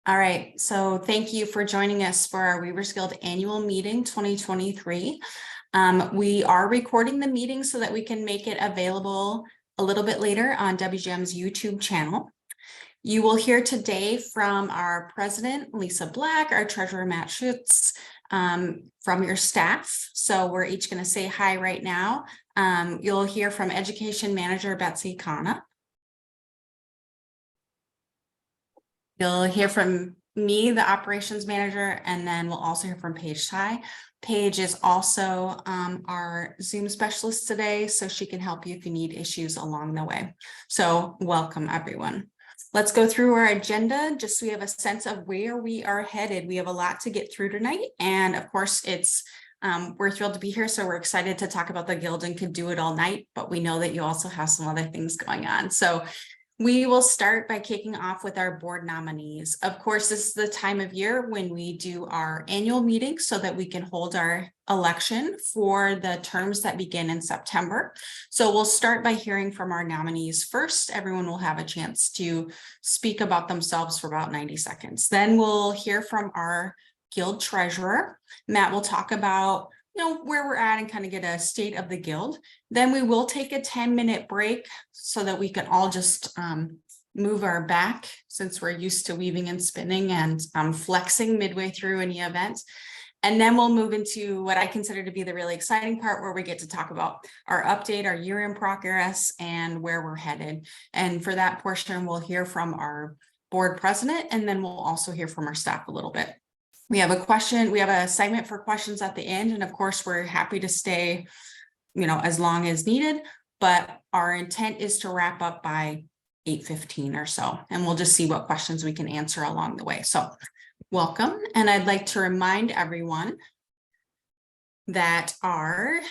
All right, so thank you for joining us for our Weavers Guild Annual Meeting 2023. We are recording the meeting so that we can make it available a little bit later on WGM's YouTube channel. You will hear today from our president, Lisa Black, our treasurer, Matt Schutz, from your staff. So we're each going to say hi right now. You'll hear from education manager, Betsy Kana. You'll hear from me, the operations manager, and then we'll also hear from Paige Ty. Paige is also our Zoom specialist today, so she can help you if you need issues along the way. So welcome, everyone. Let's go through our agenda just so we have a sense of where we are headed. We have a lot to get through tonight, and of course, we're thrilled to be here, so we're excited to talk about the Guild and could do it all night, but we know that you also have some other things going on. So we will start by kicking off with our board nominees. Of course, this is the time of year when we do our annual meeting so that we can hold our election for the terms that begin in September. So we'll start by hearing from our nominees first. Everyone will have a chance to speak about themselves for about 90 seconds. Then we'll hear from our Guild treasurer. Matt will talk about where we're at and kind of get a state of the Guild. Then we will take a 10-minute break so that we can all just move our back, since we're used to weaving and spinning and flexing midway through any event. And then we'll move into what I consider to be the really exciting part, where we get to talk about our update, our year in progress, and where we're headed. And for that portion, we'll hear from our board president, and then we'll also hear from our staff a little bit. We have a segment for questions at the end, and of course we're happy to stay, as long as needed, but our intent is to wrap up by 8:15 or so, and we'll just see what questions we can answer along the way. So welcome, and I'd like to remind everyone that if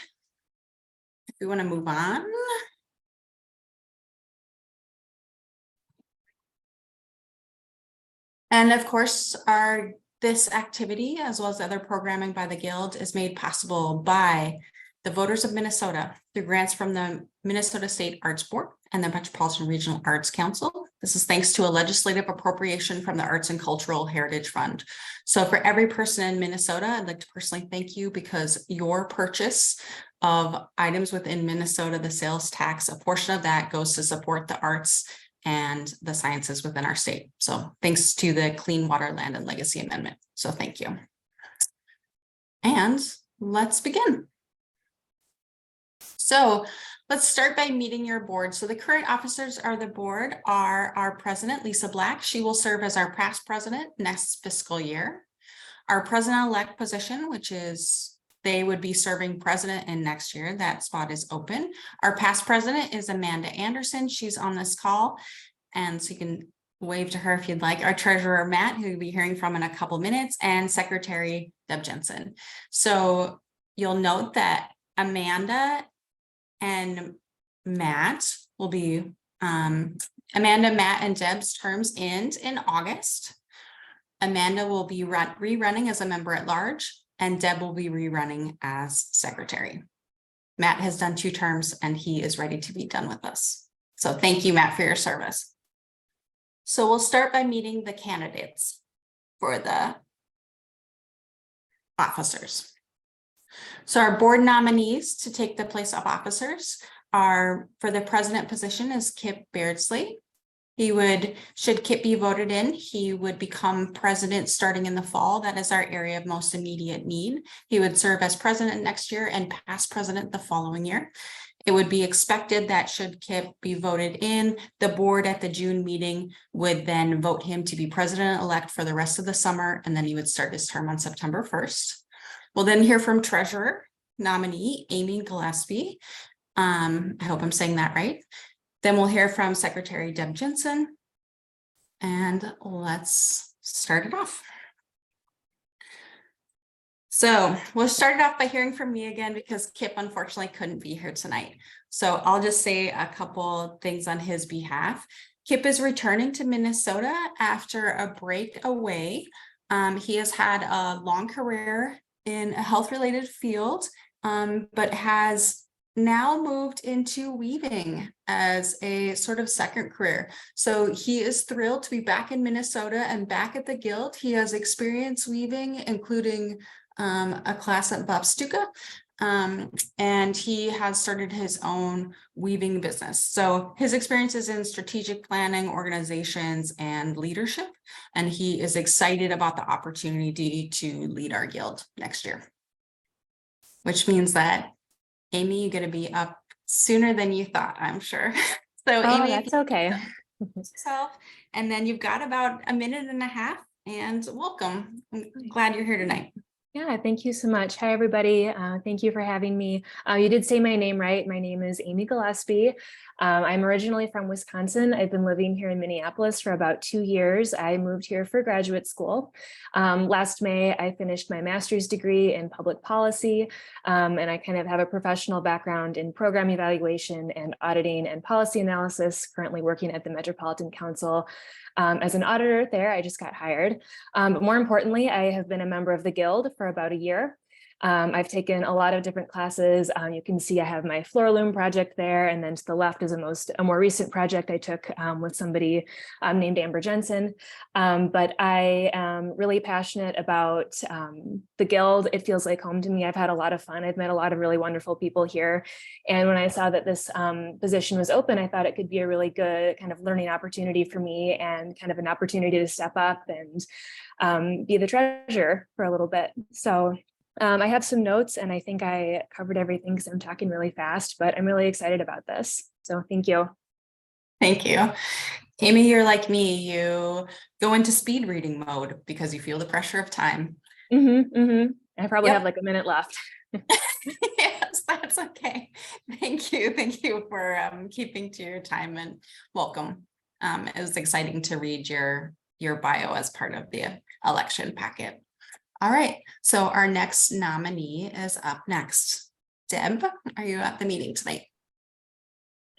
we want to move on. And of course, this activity, as well as other programming by the Guild, is made possible by the voters of Minnesota through grants from the Minnesota State Arts Board and the Metropolitan Regional Arts Council. This is thanks to a legislative appropriation from the Arts and Cultural Heritage Fund. So for every person in Minnesota, I'd like to personally thank you, because your purchase of items within Minnesota, the sales tax, a portion of that goes to support the arts and the sciences within our state. So thanks to the Clean Water, Land, and Legacy Amendment. So thank you. And let's begin. So let's start by meeting your board. So the current officers of the board are our president, Lisa Black. She will serve as our past president next fiscal year. Our president-elect position, which is they would be serving president in next year. That spot is open. Our past president is Amanda Anderson. She's on this call, and so you can wave to her if you'd like. Our treasurer, Matt, who you'll be hearing from in a couple minutes, and secretary, Deb Jensen. So you'll note that Amanda and Matt will be, Amanda, Matt, and Deb's terms end in August. Amanda will be rerunning as a member at large, and Deb will be rerunning as secretary. Matt has done 2 terms, and he is ready to be done with us. So thank you, Matt, for your service. So we'll start by meeting the candidates for the officers. So our board nominees to take the place of officers are, for the president position, is Kip Beardsley. Should Kip be voted in, he would become president starting in the fall. That is our area of most immediate need. He would serve as president next year and past president the following year. It would be expected that should Kip be voted in, the board at the June meeting would then vote him to be president-elect for the rest of the summer, and then he would start his term on September 1st. We'll then hear from treasurer nominee Amy Gillespie. I hope I'm saying that right. Then we'll hear from Secretary Deb Jensen, and let's start it off. So we'll start it off by hearing from me again, because Kip unfortunately couldn't be here tonight. So I'll just say a couple things on his behalf. Kip is returning to Minnesota after a break away. He has had a long career in a health-related field, but has now moved into weaving as a sort of second career. So he is thrilled to be back in Minnesota and back at the Guild. He has experience weaving, including a class at Bob Stuka. And he has started his own weaving business. So his experience is in strategic planning, organizations, and leadership. And he is excited about the opportunity to lead our Guild next year. Which means that Amy, you're going to be up sooner than you thought, I'm sure. So Amy, that's okay. Yourself, and then you've got about a minute and a half, and welcome. I'm glad you're here tonight. Yeah, thank you so much. Hi, everybody. Thank you for having me. You did say my name right. My name is Amy Gillespie. I'm originally from Wisconsin. I've been living here in Minneapolis for about 2 years. I moved here for graduate school. Last May, I finished my master's degree in public policy, and I kind of have a professional background in program evaluation and auditing and policy analysis, currently working at the Metropolitan Council. As an auditor there, I just got hired. But more importantly, I have been a member of the Guild for about a year. I've taken a lot of different classes. You can see I have my floor loom project there, and then to the left is a more recent project I took with somebody named Amber Jensen. But I am really passionate about the Guild. It feels like home to me. I've had a lot of fun. I've met a lot of really wonderful people here. And when I saw that this position was open, I thought it could be a really good kind of learning opportunity for me and kind of an opportunity to step up and be the treasurer for a little bit. So I have some notes, and I think I covered everything because I'm talking really fast, but I'm really excited about this. So thank you. Thank you. Amy, you're like me. You go into speed reading mode because you feel the pressure of time. I probably have like a minute left. Yes, that's okay. Thank you. Thank you for keeping to your time, and welcome. It was exciting to read your bio as part of the election packet. All right, so our next nominee is up next. Deb, are you at the meeting tonight?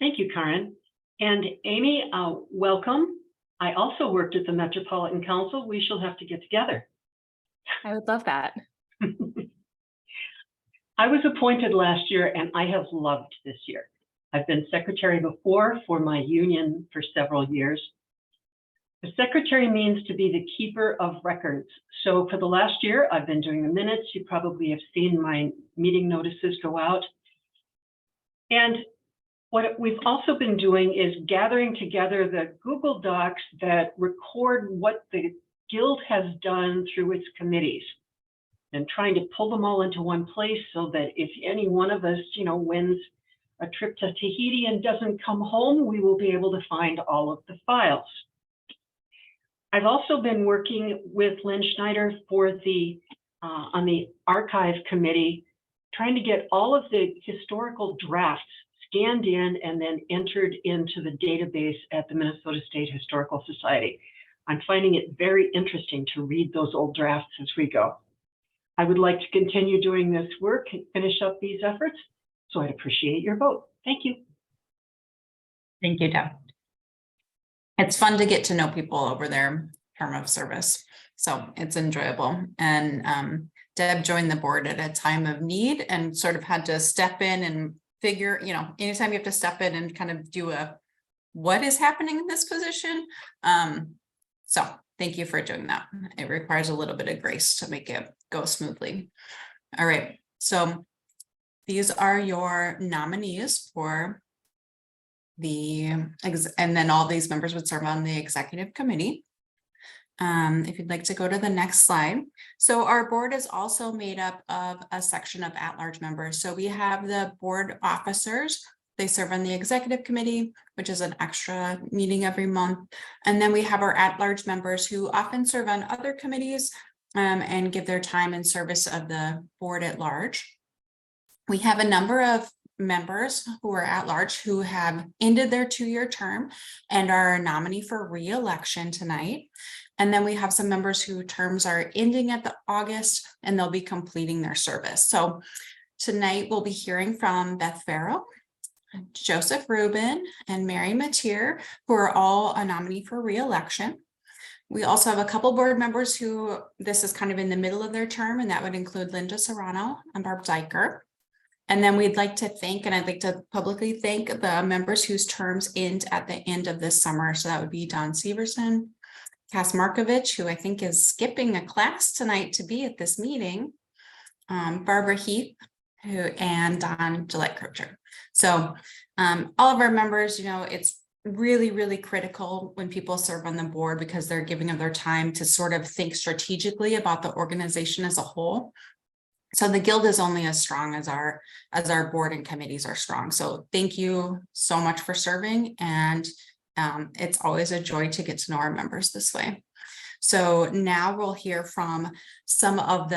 Thank you, Karen. And Amy, welcome. I also worked at the Metropolitan Council. We shall have to get together. I would love that. I was appointed last year, and I have loved this year. I've been secretary before for my union for several years. The secretary means to be the keeper of records. So for the last year, I've been doing the minutes. You probably have seen my meeting notices go out. And what we've also been doing is gathering together the Google Docs that record what the Guild has done through its committees, and trying to pull them all into one place so that if any one of us, wins a trip to Tahiti and doesn't come home, we will be able to find all of the files. I've also been working with Lynn Schneider for on the archive committee, trying to get all of the historical drafts scanned in and then entered into the database at the Minnesota State Historical Society. I'm finding it very interesting to read those old drafts as we go. I would like to continue doing this work and finish up these efforts, so I'd appreciate your vote. Thank you. Thank you, Deb. It's fun to get to know people over their term of service, so it's enjoyable. And Deb joined the board at a time of need and sort of had to step in and figure, anytime you have to step in and kind of do what is happening in this position. So thank you for doing that. It requires a little bit of grace to make it go smoothly. All right, so these are your nominees for and then all these members would serve on the executive committee. If you'd like to go to the next slide. So our board is also made up of a section of at-large members. So we have the board officers. They serve on the executive committee, which is an extra meeting every month. And then we have our at-large members who often serve on other committees and give their time in service of the board at large. We have a number of members who are at large who have ended their 2-year term and are a nominee for re-election tonight. And then we have some members whose terms are ending at the August and they'll be completing their service. So tonight we'll be hearing from Beth Farrell, Joseph Rubin, and Mary Mateer, who are all a nominee for re-election. We also have a couple board members who this is kind of in the middle of their term, and that would include Linda Serrano and Barb Zeiker. And then we'd like to thank, and I'd like to publicly thank the members whose terms end at the end of this summer. So that would be Don Severson, Cass Markovich, who I think is skipping a class tonight to be at this meeting, Barbara Heath, and Don Gillette Crocher. So all of our members, it's really, really critical when people serve on the board because they're giving of their time to sort of think strategically about the organization as a whole. So the guild is only as strong as our board and committees are strong. So thank you so much for serving. And it's always a joy to get to know our members this way. So now we'll hear from some of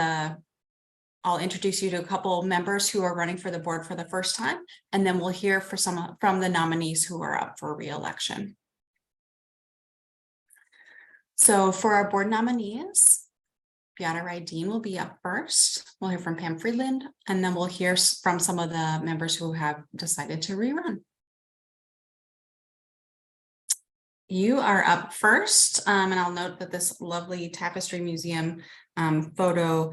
I'll introduce you to a couple members who are running for the board for the first time, and then we'll hear from the nominees who are up for re-election. So for our board nominees, Beata Rydeen will be up first. We'll hear from Pam Friedland, and then we'll hear from some of the members who have decided to rerun. You are up first, and I'll note that this lovely Tapestry Museum photo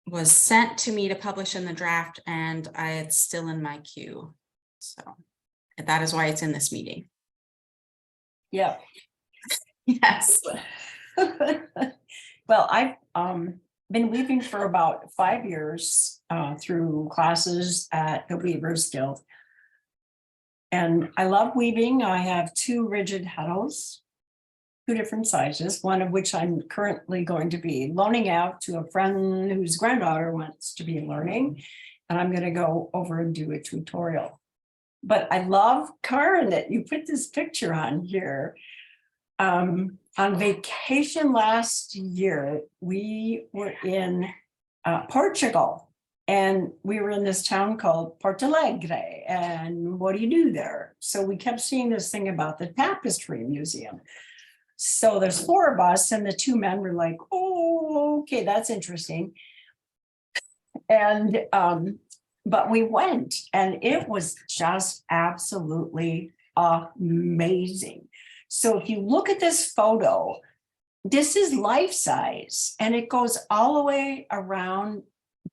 was sent to me to publish in the draft, and it's still in my queue. So that is why it's in this meeting. Yeah. Yes. Well, I've been weaving for about 5 years through classes at the Weavers Guild. And I love weaving. I have 2 rigid heddles, 2 different sizes, one of which I'm currently going to be loaning out to a friend whose granddaughter wants to be learning. And I'm going to go over and do a tutorial. But I love, Karen, that you put this picture on here. On vacation last year, we were in Portugal, and we were in this town called Porto Alegre. And what do you do there? So we kept seeing this thing about the Tapestry Museum. So there's 4 of us, and the 2 men were like, oh, okay, that's interesting. And but we went, and it was just absolutely amazing. So if you look at this photo, this is life size, and it goes all the way around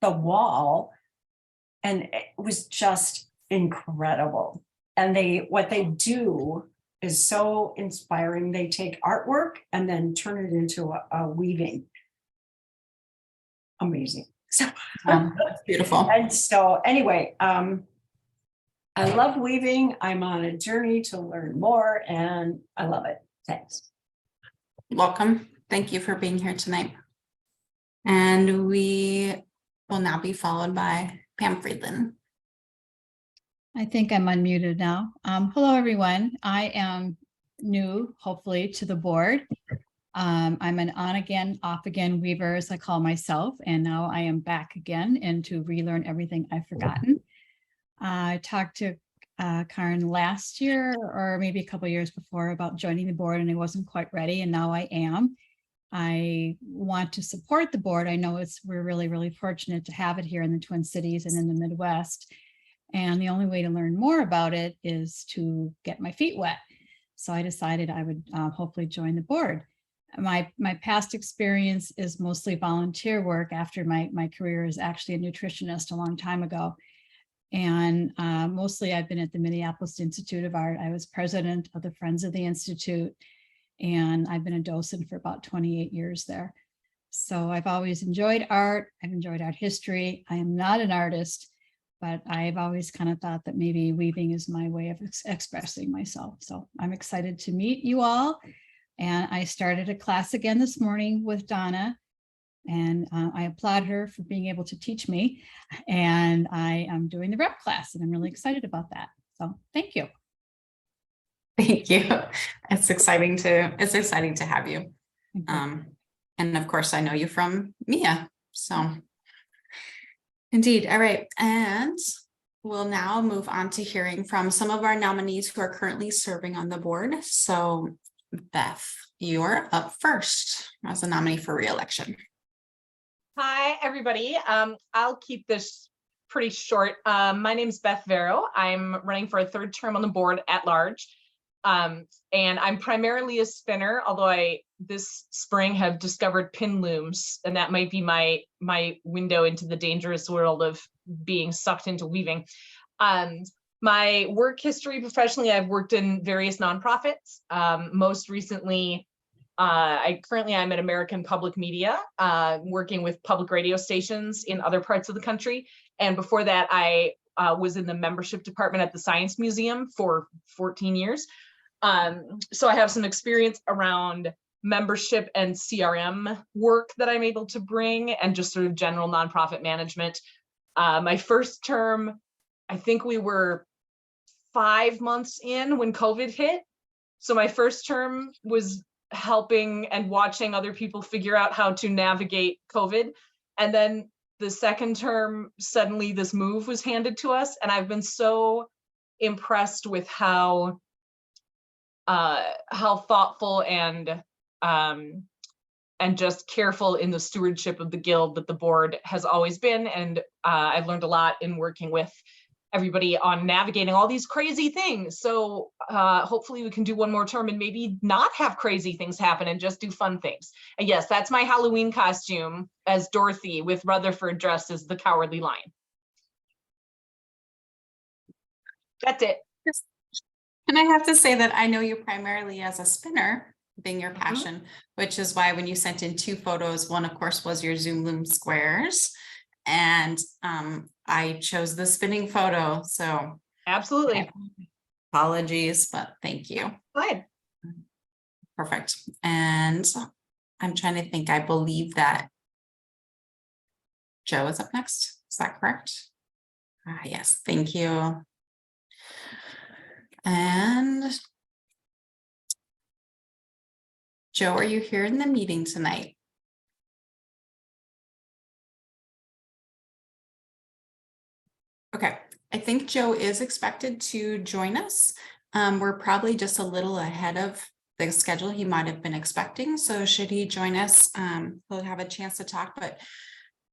the wall, and it was just incredible. And what they do is so inspiring. They take artwork and then turn it into a weaving. Amazing. So That's beautiful. and so anyway, I love weaving. I'm on a journey to learn more, and I love it. Thanks. Welcome. Thank you for being here tonight. And we will now be followed by Pam Friedland. I think I'm unmuted now. Hello, everyone. I am new, hopefully, to the board. I'm an on again, off again weaver, as I call myself, and now I am back again and to relearn everything I've forgotten. I talked to Karen last year, or maybe a couple of years before, about joining the board, and I wasn't quite ready, and now I am. I want to support the board. I know we're really, really fortunate to have it here in the Twin Cities and in the Midwest. And the only way to learn more about it is to get my feet wet. So I decided I would hopefully join the board. My past experience is mostly volunteer work after my career as actually a nutritionist a long time ago. And mostly I've been at the Minneapolis Institute of Art. I was president of the Friends of the Institute, and I've been a docent for about 28 years there. So I've always enjoyed art. I've enjoyed art history. I am not an artist, but I've always kind of thought that maybe weaving is my way of expressing myself. So I'm excited to meet you all. And I started a class again this morning with Donna, and I applaud her for being able to teach me. And I am doing the rep class, and I'm really excited about that. So thank you. Thank you. It's exciting to have you. And of course, I know you from Mia. So indeed. All right. And we'll now move on to hearing from some of our nominees who are currently serving on the board. So Beth, you're up first as a nominee for re-election. Hi, everybody. I'll keep this pretty short. My name is Beth Vero. I'm running for a 3rd term on the board at large. And I'm primarily a spinner, although I this spring have discovered pin looms, and that might be my window into the dangerous world of being sucked into weaving. My work history professionally, I've worked in various nonprofits. Most recently, I'm at American Public Media, working with public radio stations in other parts of the country. And before that, I was in the membership department at the Science Museum for 14 years. So I have some experience around membership and CRM work that I'm able to bring, and just sort of general nonprofit management. My first term, I think we were 5 months in when COVID hit. So my first term was helping and watching other people figure out how to navigate COVID. And then the second term, suddenly this move was handed to us. And I've been so impressed with how thoughtful and just careful in the stewardship of the Guild that the board has always been. And I've learned a lot in working with everybody on navigating all these crazy things. So hopefully we can do one more term and maybe not have crazy things happen and just do fun things. And yes, that's my Halloween costume as Dorothy, with Rutherford dressed as the Cowardly Lion. That's it. And I have to say that I know you primarily as a spinner, being your passion, which is why when you sent in 2 photos, one of course was your Zoom Loom squares, and I chose the spinning photo. So Absolutely. apologies, but thank you. Fine. Perfect. And I'm trying to think, I believe that Joe is up next. Is that correct? Yes, thank you. And Joe, are you here in the meeting tonight? Okay, I think Joe is expected to join us. We're probably just a little ahead of the schedule he might have been expecting. So should he join us, he'll have a chance to talk, but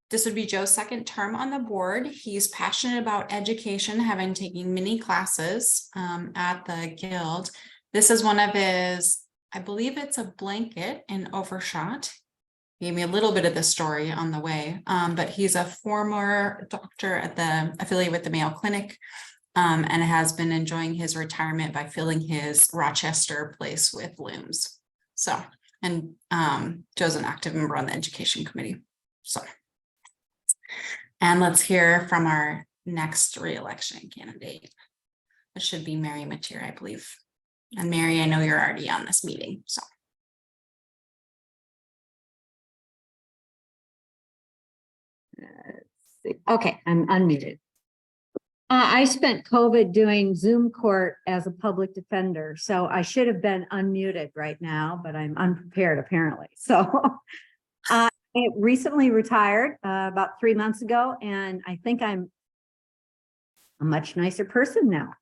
this would be Joe's second term on the board. He's passionate about education, having taken many classes at the Guild. This is one of his, I believe it's a blanket in Overshot. Gave me a little bit of the story on the way, but he's a former doctor at the affiliate with the Mayo Clinic, and has been enjoying his retirement by filling his Rochester place with looms. So, and Joe's an active member on the education committee. So, and let's hear from our next re-election candidate. It should be Mary Mateer, I believe. And Mary, I know you're already on this meeting, so. Okay, I'm unmuted. I spent COVID doing Zoom court as a public defender, so I should have been unmuted right now, but I'm unprepared apparently. So I recently retired about 3 months ago, and I think I'm a much nicer person now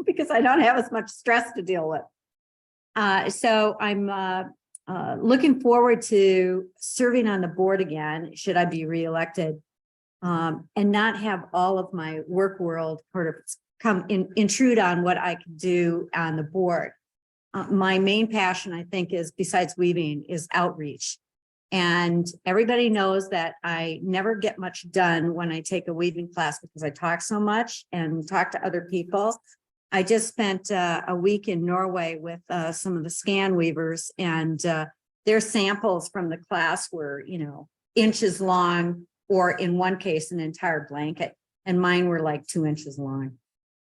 because I don't have as much stress to deal with. So I'm looking forward to serving on the board again, should I be reelected. And not have all of my work world sort of come intrude on what I can do on the board. My main passion, I think, is, besides weaving, is outreach. And everybody knows that I never get much done when I take a weaving class because I talk so much and talk to other people. I just spent a week in Norway with some of the scan weavers, and their samples from the class were, inches long, or in one case, an entire blanket, and mine were like 2 inches long.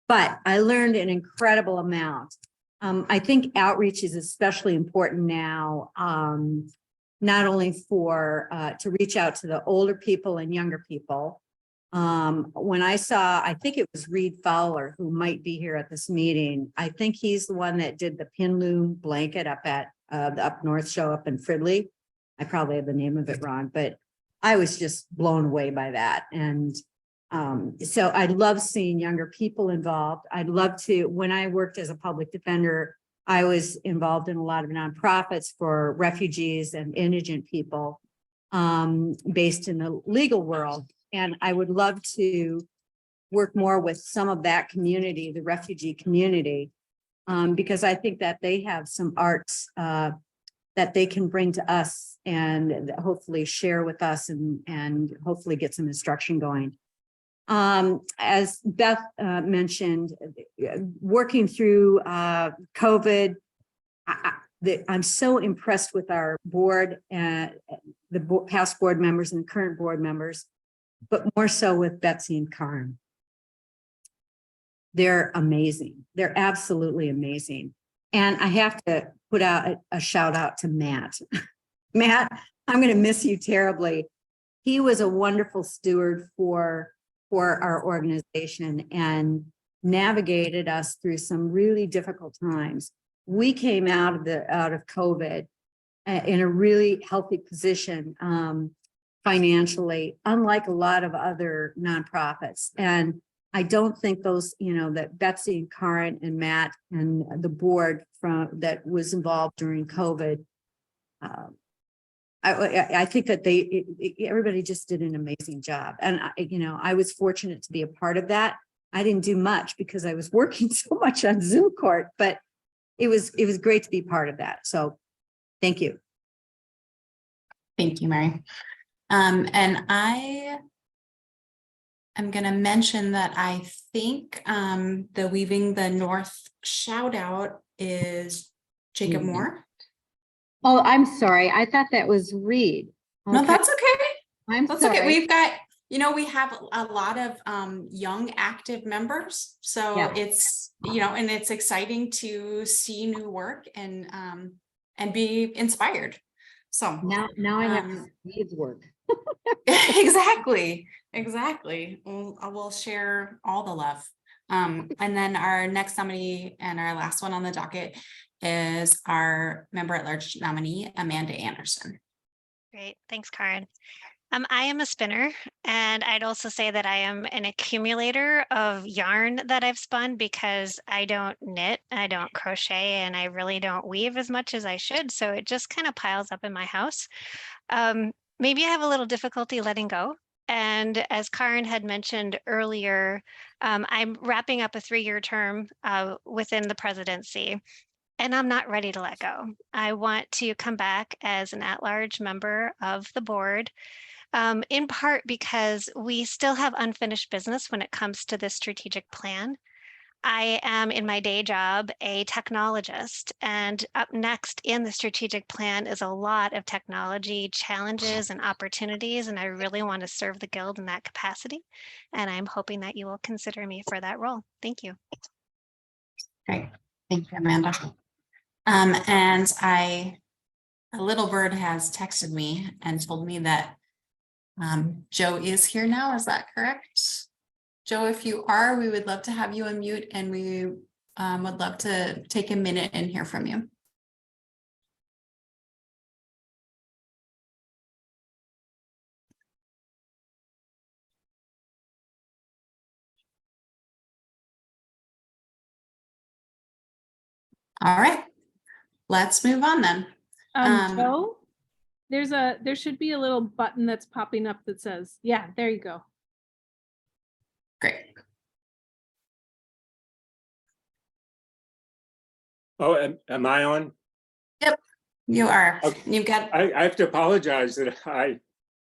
But I learned an incredible amount. I think outreach is especially important now, not only for to reach out to the older people and younger people. When I saw, I think it was Reed Fowler, who might be here at this meeting. I think he's the one that did the pin loom blanket up at the Up North show up in Fridley. I probably have the name of it wrong, but I was just blown away by that. And so I love seeing younger people involved. I'd love to, when I worked as a public defender, I was involved in a lot of nonprofits for refugees and indigent people based in the legal world. And I would love to work more with some of that community, the refugee community. because I think that they have some arts that they can bring to us and hopefully share with us and hopefully get some instruction going. As Beth mentioned, working through COVID, I'm so impressed with our board and the past board members and current board members, but more so with Betsy and Karen. They're amazing. They're absolutely amazing. And I have to put out a shout out to Matt. Matt, I'm going to miss you terribly. He was a wonderful steward for our organization and navigated us through some really difficult times. We came out of COVID in a really healthy position financially, unlike a lot of other nonprofits. And I don't think those, that Betsy and Karen and Matt and the board that was involved during COVID, I think that everybody just did an amazing job. And, I was fortunate to be a part of that. I didn't do much because I was working so much on Zoom Court, but it was great to be part of that. So thank you. Thank you, Mary. And I'm going to mention that I think the Weaving the North shout out is Jacob Moore. Oh, I'm sorry. I thought that was Reed. No, Okay. that's okay. That's sorry. okay. We've got, we have a lot of young active members. So Yeah. it's, and it's exciting to see new work and be inspired. So Now I have Reed's work. Exactly. We'll share all the love. And then our next nominee and our last one on the docket is our member at large nominee, Amanda Anderson. Great. Thanks, Karen. I am a spinner, and I'd also say that I am an accumulator of yarn that I've spun because I don't knit, I don't crochet, and I really don't weave as much as I should. So it just kind of piles up in my house. Maybe I have a little difficulty letting go. And as Karen had mentioned earlier, I'm wrapping up a 3-year term within the presidency. And I'm not ready to let go. I want to come back as an at-large member of the board, in part because we still have unfinished business when it comes to this strategic plan. I am in my day job a technologist, and up next in the strategic plan is a lot of technology challenges and opportunities, and I really want to serve the Guild in that capacity. And I'm hoping that you will consider me for that role. Thank you. Great. Thank you, Amanda. And a little bird has texted me and told me that Joe is here now. Is that correct? Joe, if you are, we would love to have you unmute, and we would love to take a minute and hear from you. All right, let's move on then. Joe, there should be a little button that's popping up that says, yeah, there you go. Great. Oh, am I on? Yep, you are. Okay. You've got. I have to apologize that I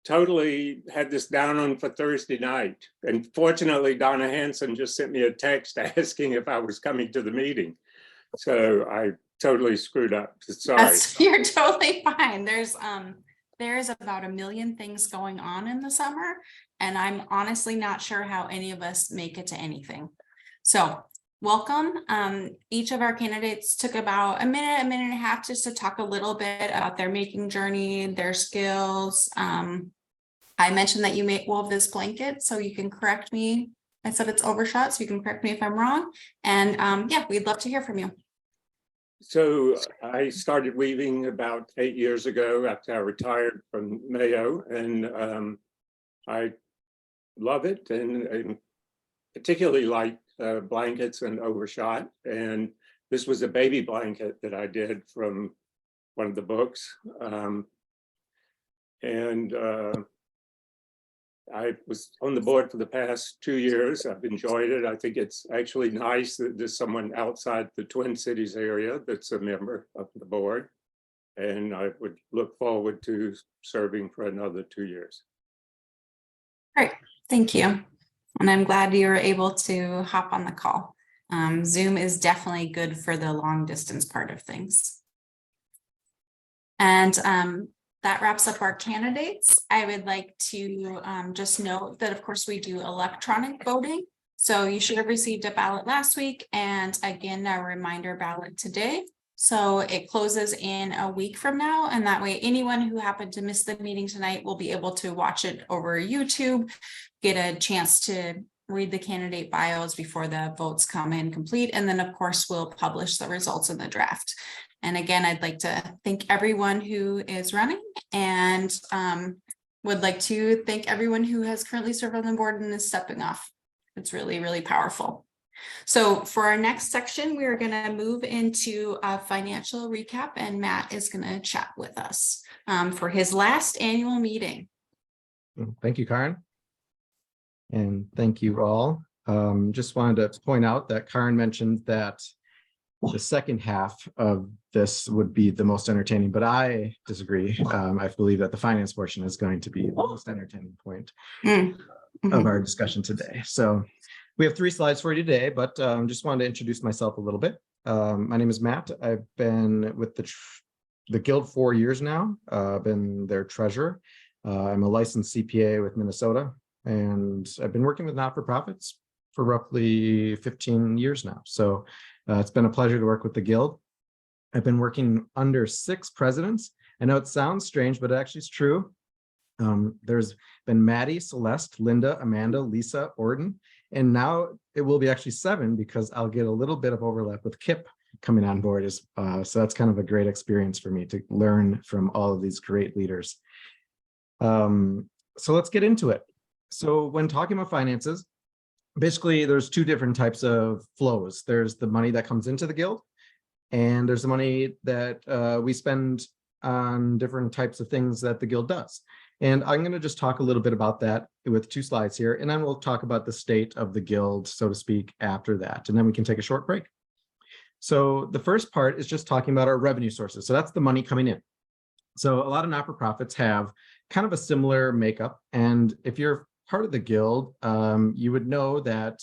totally had this down on for Thursday night. And fortunately, Donna Hanson just sent me a text asking if I was coming to the meeting. So I totally screwed up. Sorry. You're totally fine. There's about 1 million things going on in the summer, and I'm honestly not sure how any of us make it to anything. So welcome. Each of our candidates took about a minute and a half just to talk a little bit about their making journey, their skills. I mentioned that you wove this blanket, so you can correct me. I said it's overshot, so you can correct me if I'm wrong. And yeah, we'd love to hear from you. So I started weaving about 8 years ago after I retired from Mayo, and I love it, and particularly like blankets and overshot. And this was a baby blanket that I did from one of the books. I was on the board for the past 2 years. I've enjoyed it. I think it's actually nice that there's someone outside the Twin Cities area that's a member of the board. And I would look forward to serving for another 2 years. Great, thank you. And I'm glad you were able to hop on the call. Zoom is definitely good for the long distance part of things. And that wraps up our candidates. I would like to just note that, of course, we do electronic voting. So you should have received a ballot last week, and again, a reminder ballot today. So it closes in a week from now, and that way anyone who happened to miss the meeting tonight will be able to watch it over YouTube, get a chance to read the candidate bios before the votes come in complete, and then of course we'll publish the results in the draft. And again, I'd like to thank everyone who is running, and would like to thank everyone who has currently served on the board and is stepping off. It's really, really powerful. So for our next section, we are going to move into a financial recap, and Matt is going to chat with us for his last annual meeting. Thank you, Karen. And thank you all. Just wanted to point out that Karen mentioned that the second half of this would be the most entertaining, but I disagree. I believe that the finance portion is going to be the most entertaining point of our discussion today. So we have 3 slides for you today, but just wanted to introduce myself a little bit. My name is Matt. I've been with the Guild 4 years now. I've been their treasurer. I'm a licensed CPA with Minnesota, and I've been working with not-for-profits for roughly 15 years now. So it's been a pleasure to work with the Guild. I've been working under 6 presidents. I know it sounds strange, but it actually is true. There's been Maddie, Celeste, Linda, Amanda, Lisa, Orden, and now it will be actually 7 because I'll get a little bit of overlap with Kip coming on board. So that's kind of a great experience for me to learn from all of these great leaders. So let's get into it. So when talking about finances, basically there's 2 different types of flows. There's the money that comes into the Guild, and there's the money that we spend on different types of things that the Guild does. And I'm going to just talk a little bit about that with 2 slides here, and then we'll talk about the state of the Guild, so to speak, after that, and then we can take a short break. So the first part is just talking about our revenue sources. So that's the money coming in. So a lot of not-for-profits have kind of a similar makeup, and if you're part of the Guild, you would know that,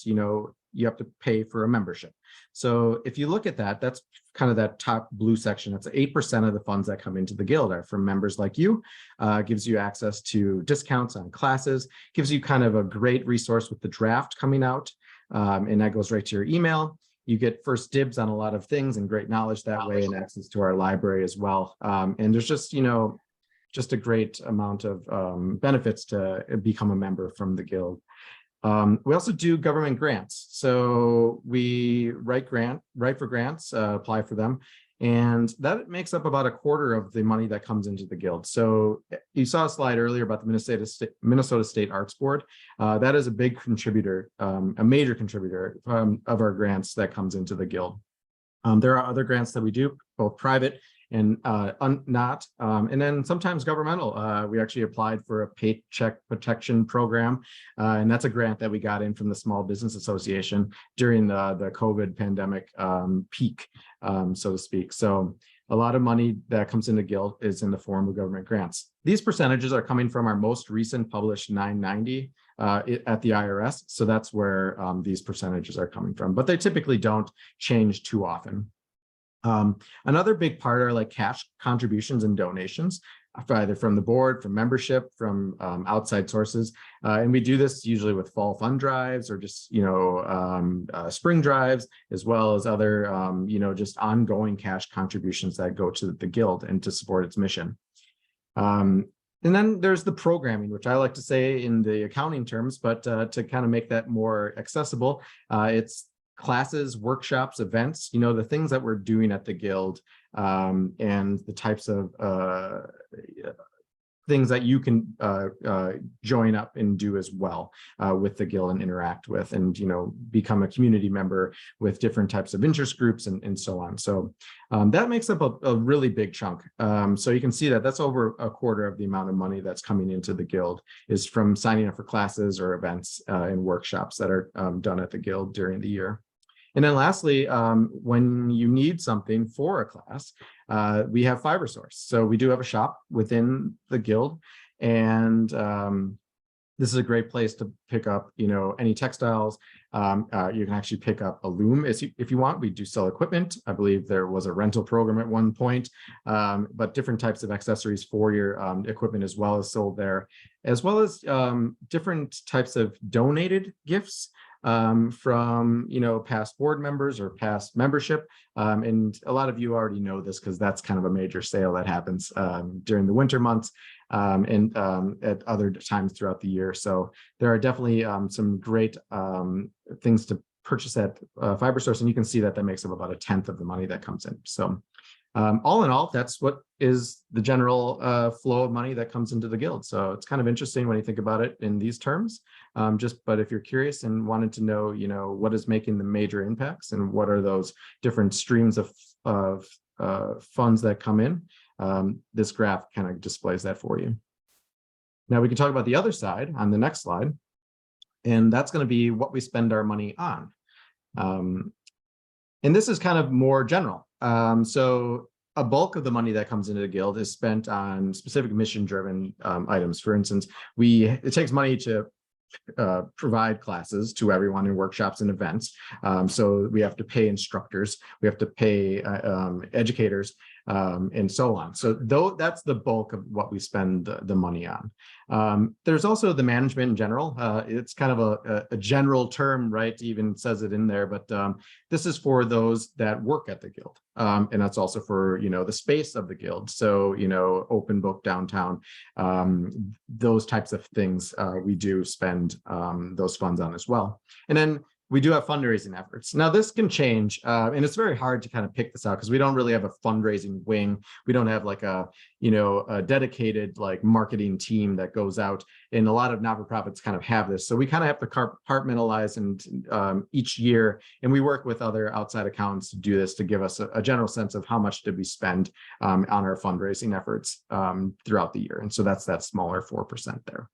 you have to pay for a membership. So if you look at that, that's kind of that top blue section. That's 8% of the funds that come into the Guild are from members like you. Gives you access to discounts on classes, gives you kind of a great resource with the draft coming out, and that goes right to your email. You get first dibs on a lot of things and great knowledge that way, and access to our library as well. And there's just, just a great amount of benefits to become a member from the Guild. We also do government grants. So we write for grants, apply for them, and that makes up about 1/4 of the money that comes into the Guild. So you saw a slide earlier about the Minnesota State Arts Board. That is a big contributor, a major contributor of our grants that comes into the Guild. There are other grants that we do, both private and not, and then sometimes governmental. We actually applied for a paycheck protection program, and that's a grant that we got in from the Small Business Association during the COVID pandemic peak, so to speak. So a lot of money that comes into Guild is in the form of government grants. These percentages are coming from our most recent published 990 at the IRS. So that's where these percentages are coming from, but they typically don't change too often. Another big part are like cash contributions and donations, either from the board, from membership, from outside sources. And we do this usually with fall fund drives or just, spring drives, as well as other, just ongoing cash contributions that go to the Guild and to support its mission. And then there's the programming, which I like to say in the accounting terms, but to kind of make that more accessible, it's classes, workshops, events, the things that we're doing at the Guild, and the types of things that you can join up and do as well with the guild and interact with, and become a community member with different types of interest groups and so on. So that makes up a really big chunk. So you can see that that's over a quarter of the amount of money that's coming into the guild is from signing up for classes or events and workshops that are done at the guild during the year. And then lastly, when you need something for a class, we have FiberSource. So we do have a shop within the guild, and this is a great place to pick up, any textiles. You can actually pick up a loom if you want. We do sell equipment. I believe there was a rental program at one point, but different types of accessories for your equipment as well is sold there, as well as different types of donated gifts from past board members or past membership, and a lot of you already know this because that's kind of a major sale that happens during the winter months and at other times throughout the year. So there are definitely some great things to purchase at FiberSource, and you can see that makes up about 1/10 of the money that comes in. So all in all, that's what is the general flow of money that comes into the guild. So it's kind of interesting when you think about it in these terms. But if you're curious and wanted to know, what is making the major impacts and what are those different streams of funds that come in, this graph kind of displays that for you. Now we can talk about the other side on the next slide, and that's going to be what we spend our money on. And this is kind of more general. So a bulk of the money that comes into the guild is spent on specific mission-driven items. For instance, it takes money to provide classes to everyone in workshops and events. So we have to pay instructors, we have to pay educators, and so on. So that's the bulk of what we spend the money on. There's also the management in general. It's kind of a general term, right? It even says it in there, but this is for those that work at the guild. And that's also for, the space of the guild. So, open book downtown, those types of things we do spend those funds on as well. And then we do have fundraising efforts. Now this can change, and it's very hard to kind of pick this out because we don't really have a fundraising wing. We don't have like a dedicated marketing team that goes out, and a lot of not-for-profits kind of have this. So we kind of have to compartmentalize and each year, and we work with other outside accountants to do this to give us a general sense of how much did we spend on our fundraising efforts throughout the year. And so that's that smaller 4% there.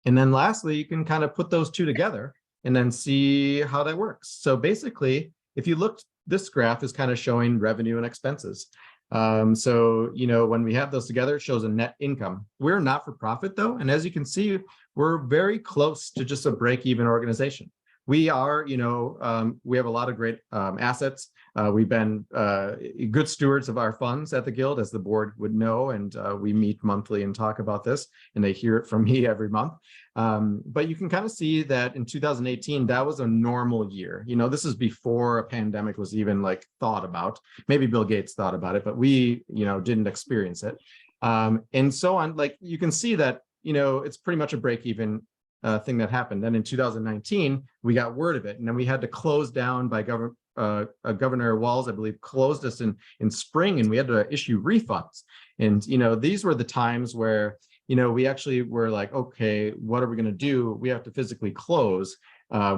And then lastly, you can kind of put those two together and then see how that works. So basically, if you look, this graph is kind of showing revenue and expenses. So, when we have those together, it shows a net income. We're not for profit though. And as you can see, we're very close to just a break-even organization. We are, we have a lot of great assets. We've been good stewards of our funds at the guild, as the board would know, and we meet monthly and talk about this, and they hear it from me every month. But you can kind of see that in 2018, that was a normal year. This is before a pandemic was even thought about. Maybe Bill Gates thought about it, but we, didn't experience it. And so on, you can see that, it's pretty much a break-even thing that happened. Then in 2019, we got word of it, and then we had to close down by Governor Walz, I believe, closed us in spring, and we had to issue refunds. And these were the times where we actually were like, okay, what are we going to do? We have to physically close.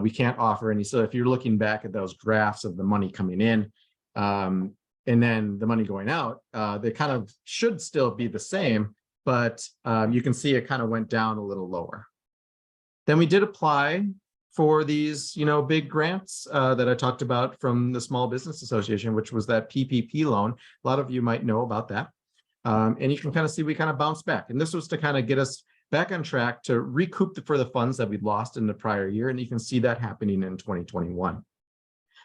We can't offer any. So if you're looking back at those graphs of the money coming in and then the money going out, they kind of should still be the same, but you can see it kind of went down a little lower. Then we did apply for these, big grants that I talked about from the Small Business Association, which was that PPP loan. A lot of you might know about that. And you can kind of see we kind of bounced back. And this was to kind of get us back on track to recoup for the funds that we'd lost in the prior year. And you can see that happening in 2021.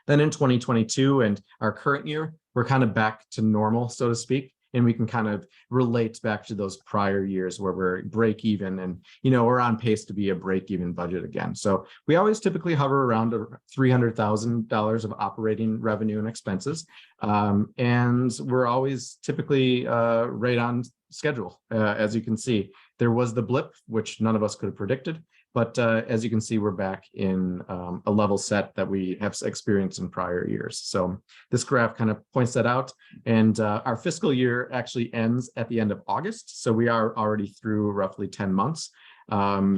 Then in 2022 and our current year, we're kind of back to normal, so to speak. And we can kind of relate back to those prior years where we're break even and, we're on pace to be a break even budget again. So we always typically hover around $300,000 of operating revenue and expenses. And we're always typically right on schedule. As you can see, there was the blip, which none of us could have predicted. But as you can see, we're back in a level set that we have experienced in prior years. So this graph kind of points that out. And our fiscal year actually ends at the end of August. So we are already through roughly 10 months. We're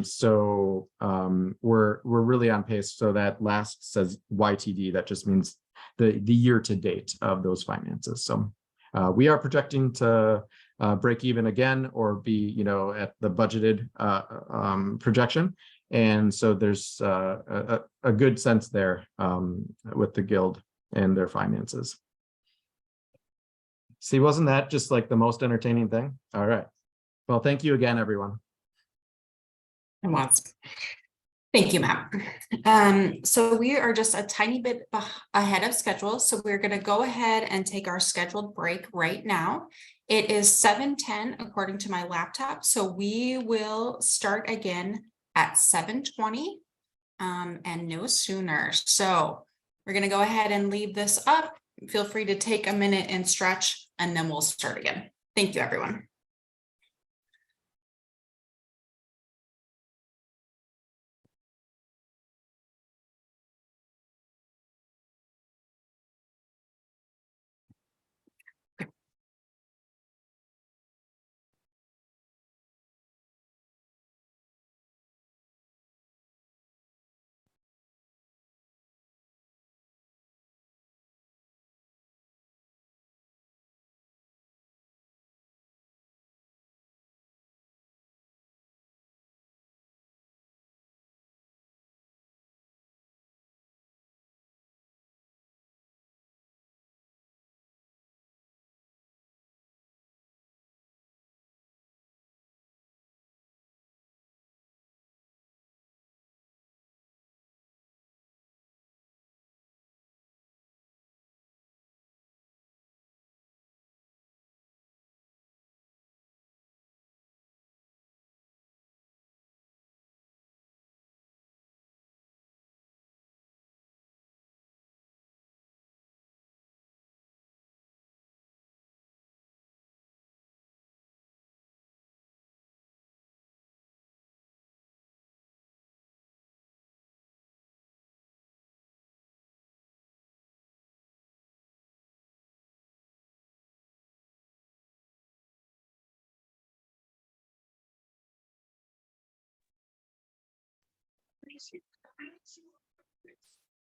really on pace. So that last says YTD, that just means the year to date of those finances. So we are projecting to break even again or be, you know, at the budgeted projection. And so there's a good sense there with the guild and their finances. See, wasn't that just like the most entertaining thing? All right. Well, thank you again, everyone. Thank you, Matt. So we are just a tiny bit ahead of schedule. So we're going to go ahead and take our scheduled break right now. It is 7:10 according to my laptop. So we will start again at 7:20 and no sooner. So we're going to go ahead and leave this up. Feel free to take a minute and stretch, and then we'll start again. Thank you, everyone.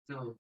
No.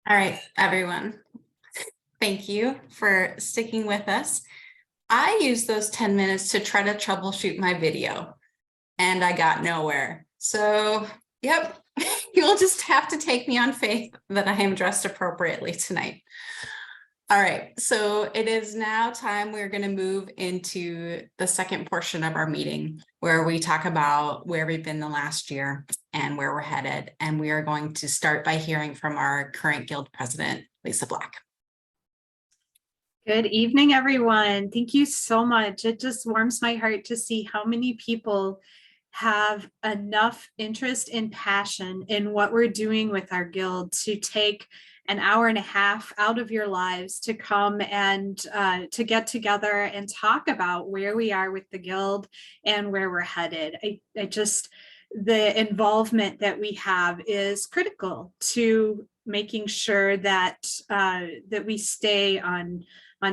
All right, everyone. Thank you for sticking with us. I used those 10 minutes to try to troubleshoot my video and I got nowhere. So, yep, you'll just have to take me on faith that I am dressed appropriately tonight. All right, so it is now time. We're going to move into the second portion of our meeting where we talk about where we've been the last year and where we're headed. And we are going to start by hearing from our current guild president, Lisa Black. Good evening, everyone. Thank you so much. It just warms my heart to see how many people have enough interest and passion in what we're doing with our guild to take an hour and a half out of your lives to come and to get together and talk about where we are with the guild and where we're headed. I just, the involvement that we have is critical to making sure that that we stay on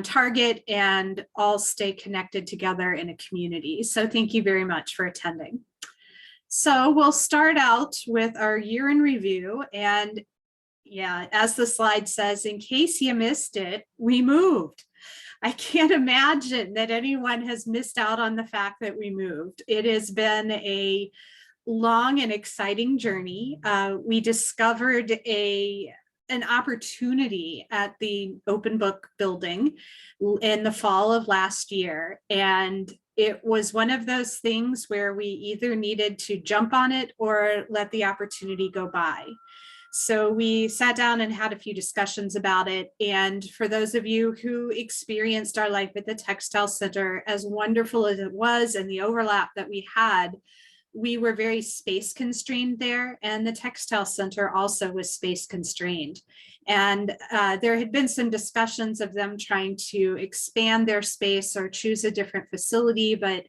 target and all stay connected together in a community. So thank you very much for attending. So we'll start out with our year in review. And yeah, as the slide says, in case you missed it, we moved. I can't imagine that anyone has missed out on the fact that we moved. It has been a long and exciting journey. We discovered an opportunity at the Open Book building in the fall of last year. And it was one of those things where we either needed to jump on it or let the opportunity go by. So we sat down and had a few discussions about it. And for those of you who experienced our life at the Textile Center, as wonderful as it was and the overlap that we had, we were very space constrained there, and the Textile Center also was space constrained. And there had been some discussions of them trying to expand their space or choose a different facility, but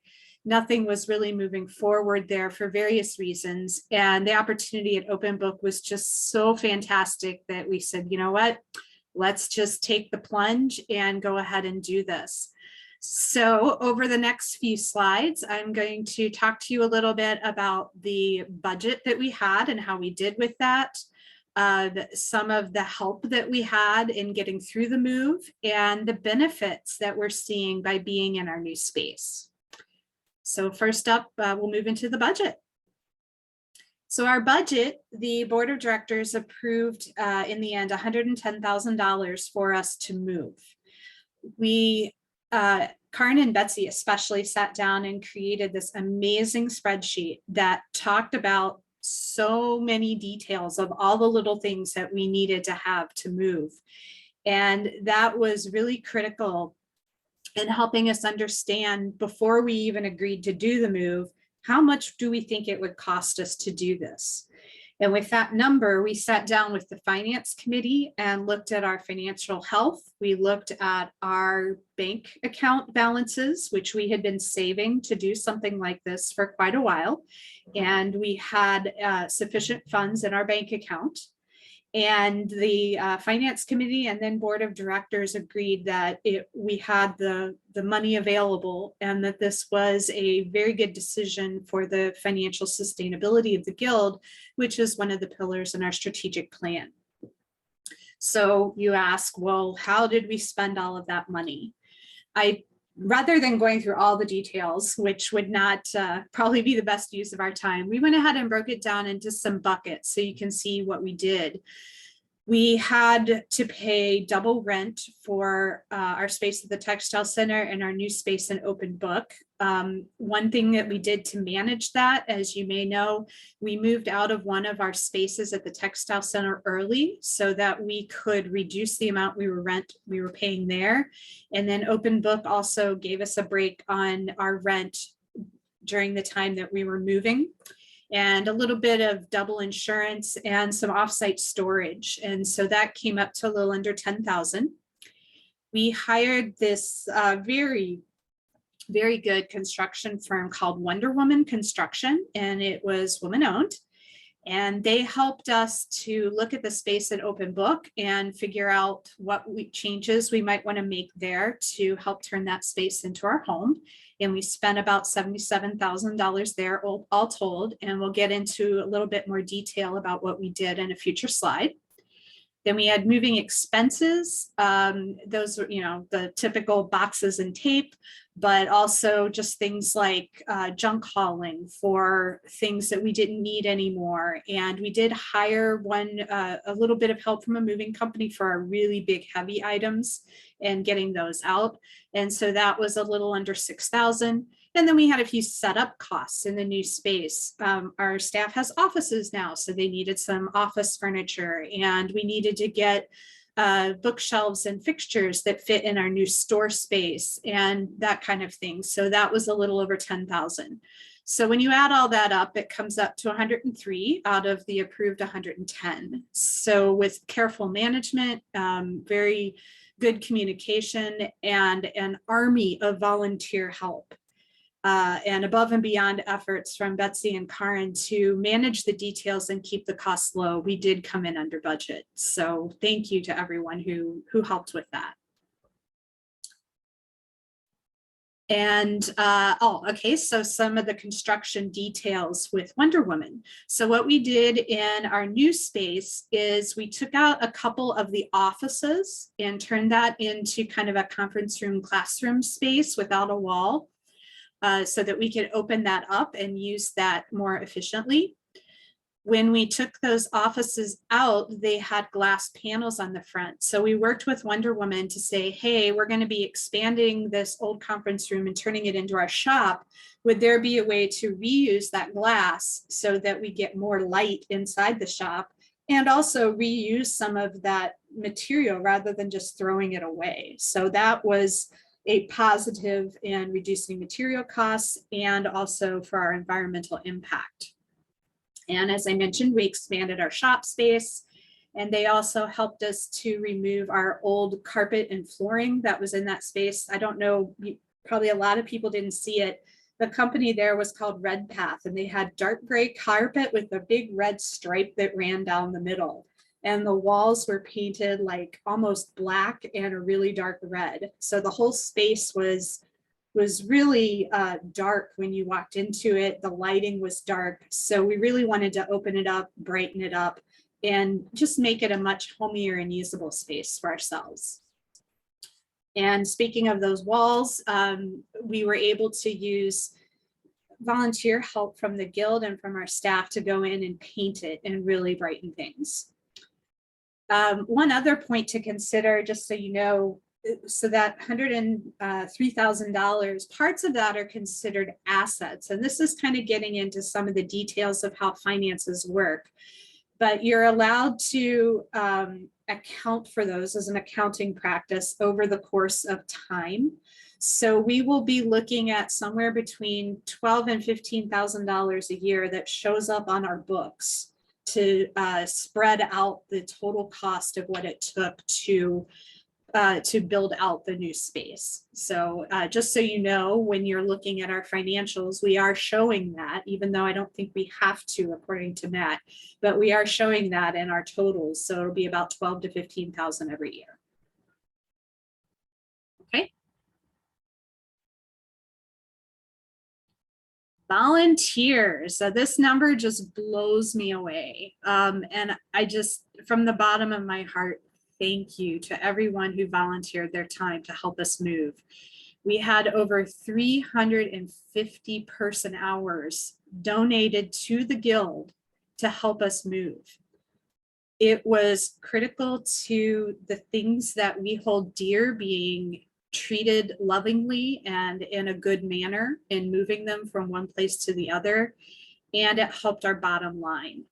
nothing was really moving forward there for various reasons. And the opportunity at Open Book was just so fantastic that we said, you know what, let's just take the plunge and go ahead and do this. So over the next few slides, I'm going to talk to you a little bit about the budget that we had and how we did with that, some of the help that we had in getting through the move, and the benefits that we're seeing by being in our new space. So first up, we'll move into the budget. So our budget, the board of directors approved in the end $110,000 for us to move. We Karin and Betsy especially sat down and created this amazing spreadsheet that talked about so many details of all the little things that we needed to have to move. And that was really critical in helping us understand, before we even agreed to do the move, how much do we think it would cost us to do this? And with that number, we sat down with the finance committee and looked at our financial health. We looked at our bank account balances, which we had been saving to do something like this for quite a while. And we had sufficient funds in our bank account. And the finance committee and then board of directors agreed that we had the money available and that this was a very good decision for the financial sustainability of the guild, which is one of the pillars in our strategic plan. So you ask, well, how did we spend all of that money? Rather than going through all the details, which would not probably be the best use of our time, we went ahead and broke it down into some buckets so you can see what we did. We had to pay double rent for our space at the Textile Center and our new space in Open Book. One thing that we did to manage that, as you may know, we moved out of one of our spaces at the Textile Center early so that we could reduce the amount we were paying there. And then Open Book also gave us a break on our rent during the time that we were moving, and a little bit of double insurance and some offsite storage. And so that came up to a little under 10,000. We hired this very good construction firm called Wonder Woman Construction, and it was woman-owned. And they helped us to look at the space at Open Book and figure out what changes we might want to make there to help turn that space into our home. And we spent about $77,000 there all told, and we'll get into a little bit more detail about what we did in a future slide. Then we had moving expenses. Those were, the typical boxes and tape, but also just things like junk hauling for things that we didn't need anymore. And we did hire a little bit of help from a moving company for our really big heavy items and getting those out. And so that was a little under 6,000. And then we had a few setup costs in the new space. Our staff has offices now, so they needed some office furniture, and we needed to get bookshelves and fixtures that fit in our new store space and that kind of thing. So that was a little over 10,000. So when you add all that up, it comes up to 103 out of the approved 110. So with careful management, very good communication, and an army of volunteer help. And above and beyond efforts from Betsy and Karen to manage the details and keep the costs low, we did come in under budget. So thank you to everyone who helped with that. And okay, so some of the construction details with Wonder Woman. So what we did in our new space is we took out a couple of the offices and turned that into kind of a conference room, classroom space without a wall. So that we could open that up and use that more efficiently. When we took those offices out, they had glass panels on the front. So we worked with Wonder Woman to say, hey, we're going to be expanding this old conference room and turning it into our shop. Would there be a way to reuse that glass so that we get more light inside the shop and also reuse some of that material rather than just throwing it away? So that was a positive in reducing material costs and also for our environmental impact. And as I mentioned, we expanded our shop space, and they also helped us to remove our old carpet and flooring that was in that space. I don't know, probably a lot of people didn't see it. The company there was called Red Path, and they had dark gray carpet with a big red stripe that ran down the middle. And the walls were painted like almost black and a really dark red. So the whole space was really dark when you walked into it. The lighting was dark. So we really wanted to open it up, brighten it up, and just make it a much homier and usable space for ourselves. And speaking of those walls, we were able to use volunteer help from the guild and from our staff to go in and paint it and really brighten things. One other point to consider, just so you know, so that $103,000, parts of that are considered assets. And this is kind of getting into some of the details of how finances work. But you're allowed to account for those as an accounting practice over the course of time. So we will be looking at somewhere between $12,000 and $15,000 a year that shows up on our books to spread out the total cost of what it took to build out the new space. So just so you know, when you're looking at our financials, we are showing that, even though I don't think we have to, according to Matt, but we are showing that in our totals. So it'll be about 12 to 15,000 every year. Okay. Volunteers. So this number just blows me away. And I just, from the bottom of my heart, thank you to everyone who volunteered their time to help us move. We had over 350 person hours donated to the Guild to help us move. It was critical to the things that we hold dear being treated lovingly and in a good manner in moving them from one place to the other, and it helped our bottom line.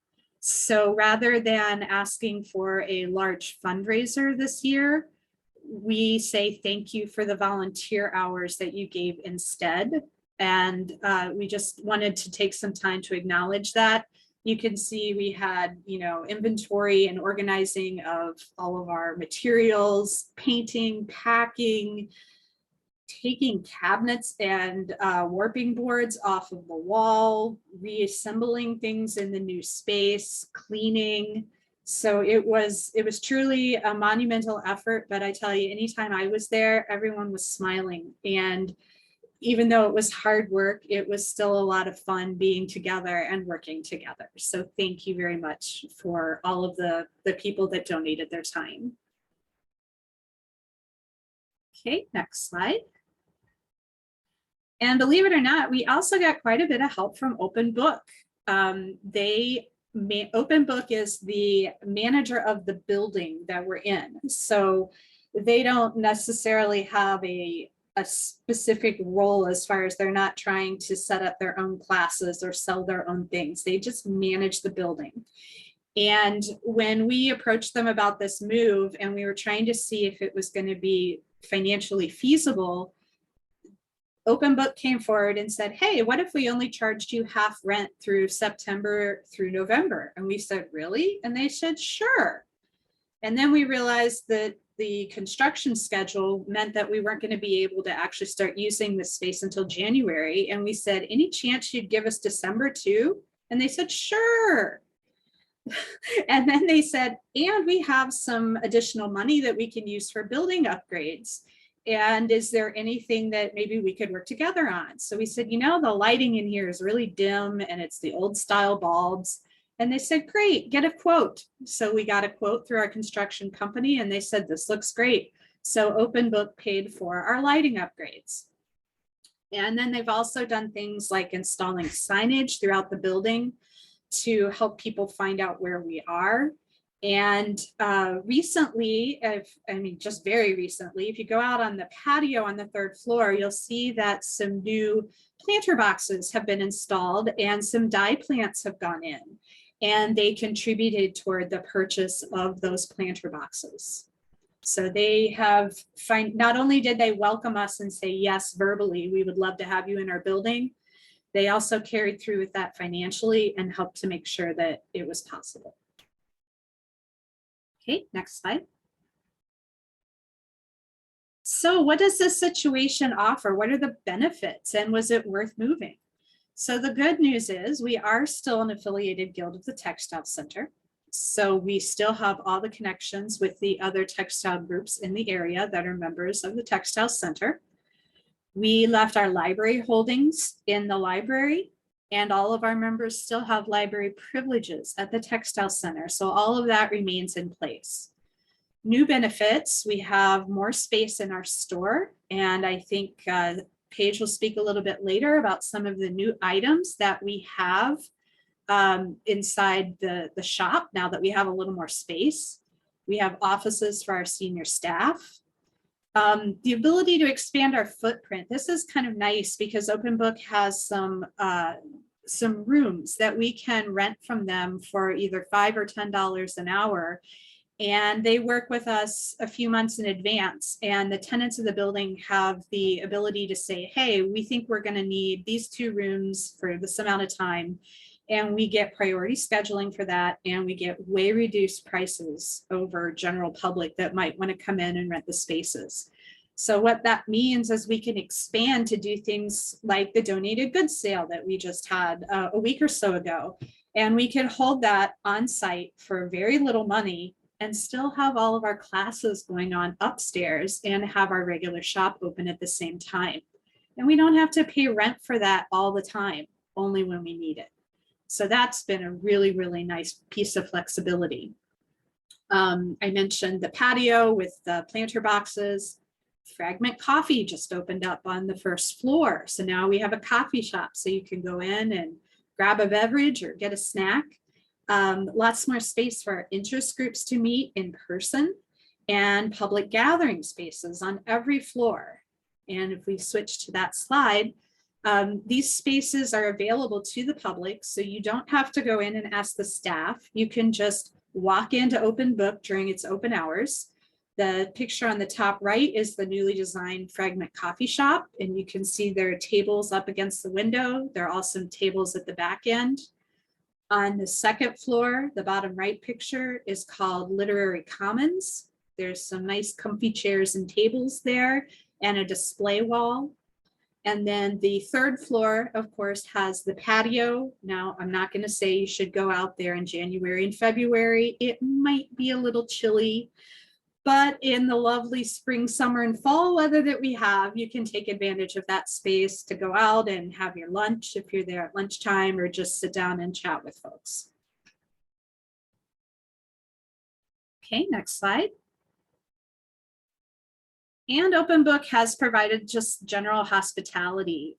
So rather than asking for a large fundraiser this year, we say thank you for the volunteer hours that you gave instead. And we just wanted to take some time to acknowledge that. You can see we had, inventory and organizing of all of our materials, painting, packing, taking cabinets and warping boards off of the wall, reassembling things in the new space, cleaning. So it was truly a monumental effort, but I tell you, anytime I was there, everyone was smiling. And even though it was hard work, it was still a lot of fun being together and working together. So thank you very much for all of the people that donated their time. Okay, next slide. And believe it or not, we also got quite a bit of help from Open Book. Open Book is the manager of the building that we're in. So they don't necessarily have a specific role as far as they're not trying to set up their own classes or sell their own things. They just manage the building. And when we approached them about this move and we were trying to see if it was going to be financially feasible, Open Book came forward and said, hey, what if we only charged you half rent through September through November? And we said, really? And they said, sure. And then we realized that the construction schedule meant that we weren't going to be able to actually start using this space until January. And we said, any chance you'd give us December too? And they said, sure. And then they said, and we have some additional money that we can use for building upgrades. And is there anything that maybe we could work together on? So we said, you know, the lighting in here is really dim and it's the old style bulbs. And they said, great, get a quote. So we got a quote through our construction company and they said, this looks great. So Open Book paid for our lighting upgrades. And then they've also done things like installing signage throughout the building to help people find out where we are. And recently, just very recently, if you go out on the patio on the 3rd floor, you'll see that some new planter boxes have been installed and some dye plants have gone in. And they contributed toward the purchase of those planter boxes. So they have not only did they welcome us and say, yes, verbally, we would love to have you in our building, they also carried through with that financially and helped to make sure that it was possible. Okay, next slide. So what does this situation offer? What are the benefits and was it worth moving? So the good news is we are still an affiliated guild of the Textile Center. So we still have all the connections with the other textile groups in the area that are members of the Textile Center. We left our library holdings in the library and all of our members still have library privileges at the Textile Center. So all of that remains in place. New benefits, we have more space in our store. And I think Paige will speak a little bit later about some of the new items that we have inside the shop now that we have a little more space. We have offices for our senior staff. The ability to expand our footprint. This is kind of nice because Open Book has some rooms that we can rent from them for either $5 or $10 an hour. And they work with us a few months in advance. And the tenants of the building have the ability to say, hey, we think we're going to need these 2 rooms for this amount of time. And we get priority scheduling for that. And we get way reduced prices over general public that might want to come in and rent the spaces. So what that means is we can expand to do things like the donated goods sale that we just had a week or so ago. And we can hold that on site for very little money and still have all of our classes going on upstairs and have our regular shop open at the same time. And we don't have to pay rent for that all the time, only when we need it. So that's been a really, really nice piece of flexibility. I mentioned the patio with the planter boxes. Fragment Coffee just opened up on the 1st floor. So now we have a coffee shop so you can go in and grab a beverage or get a snack. Lots more space for our interest groups to meet in person and public gathering spaces on every floor. And if we switch to that slide, these spaces are available to the public. So you don't have to go in and ask the staff. You can just walk into Open Book during its open hours. The picture on the top right is the newly designed Fragment Coffee Shop. And you can see there are tables up against the window. There are also tables at the back end. On the 2nd floor, the bottom right picture is called Literary Commons. There's some nice comfy chairs and tables there and a display wall. And then the 3rd floor, of course, has the patio. Now, I'm not going to say you should go out there in January and February. It might be a little chilly. But in the lovely spring, summer, and fall weather that we have, you can take advantage of that space to go out and have your lunch if you're there at lunchtime, or just sit down and chat with folks. Okay, next slide. And Open Book has provided just general hospitality.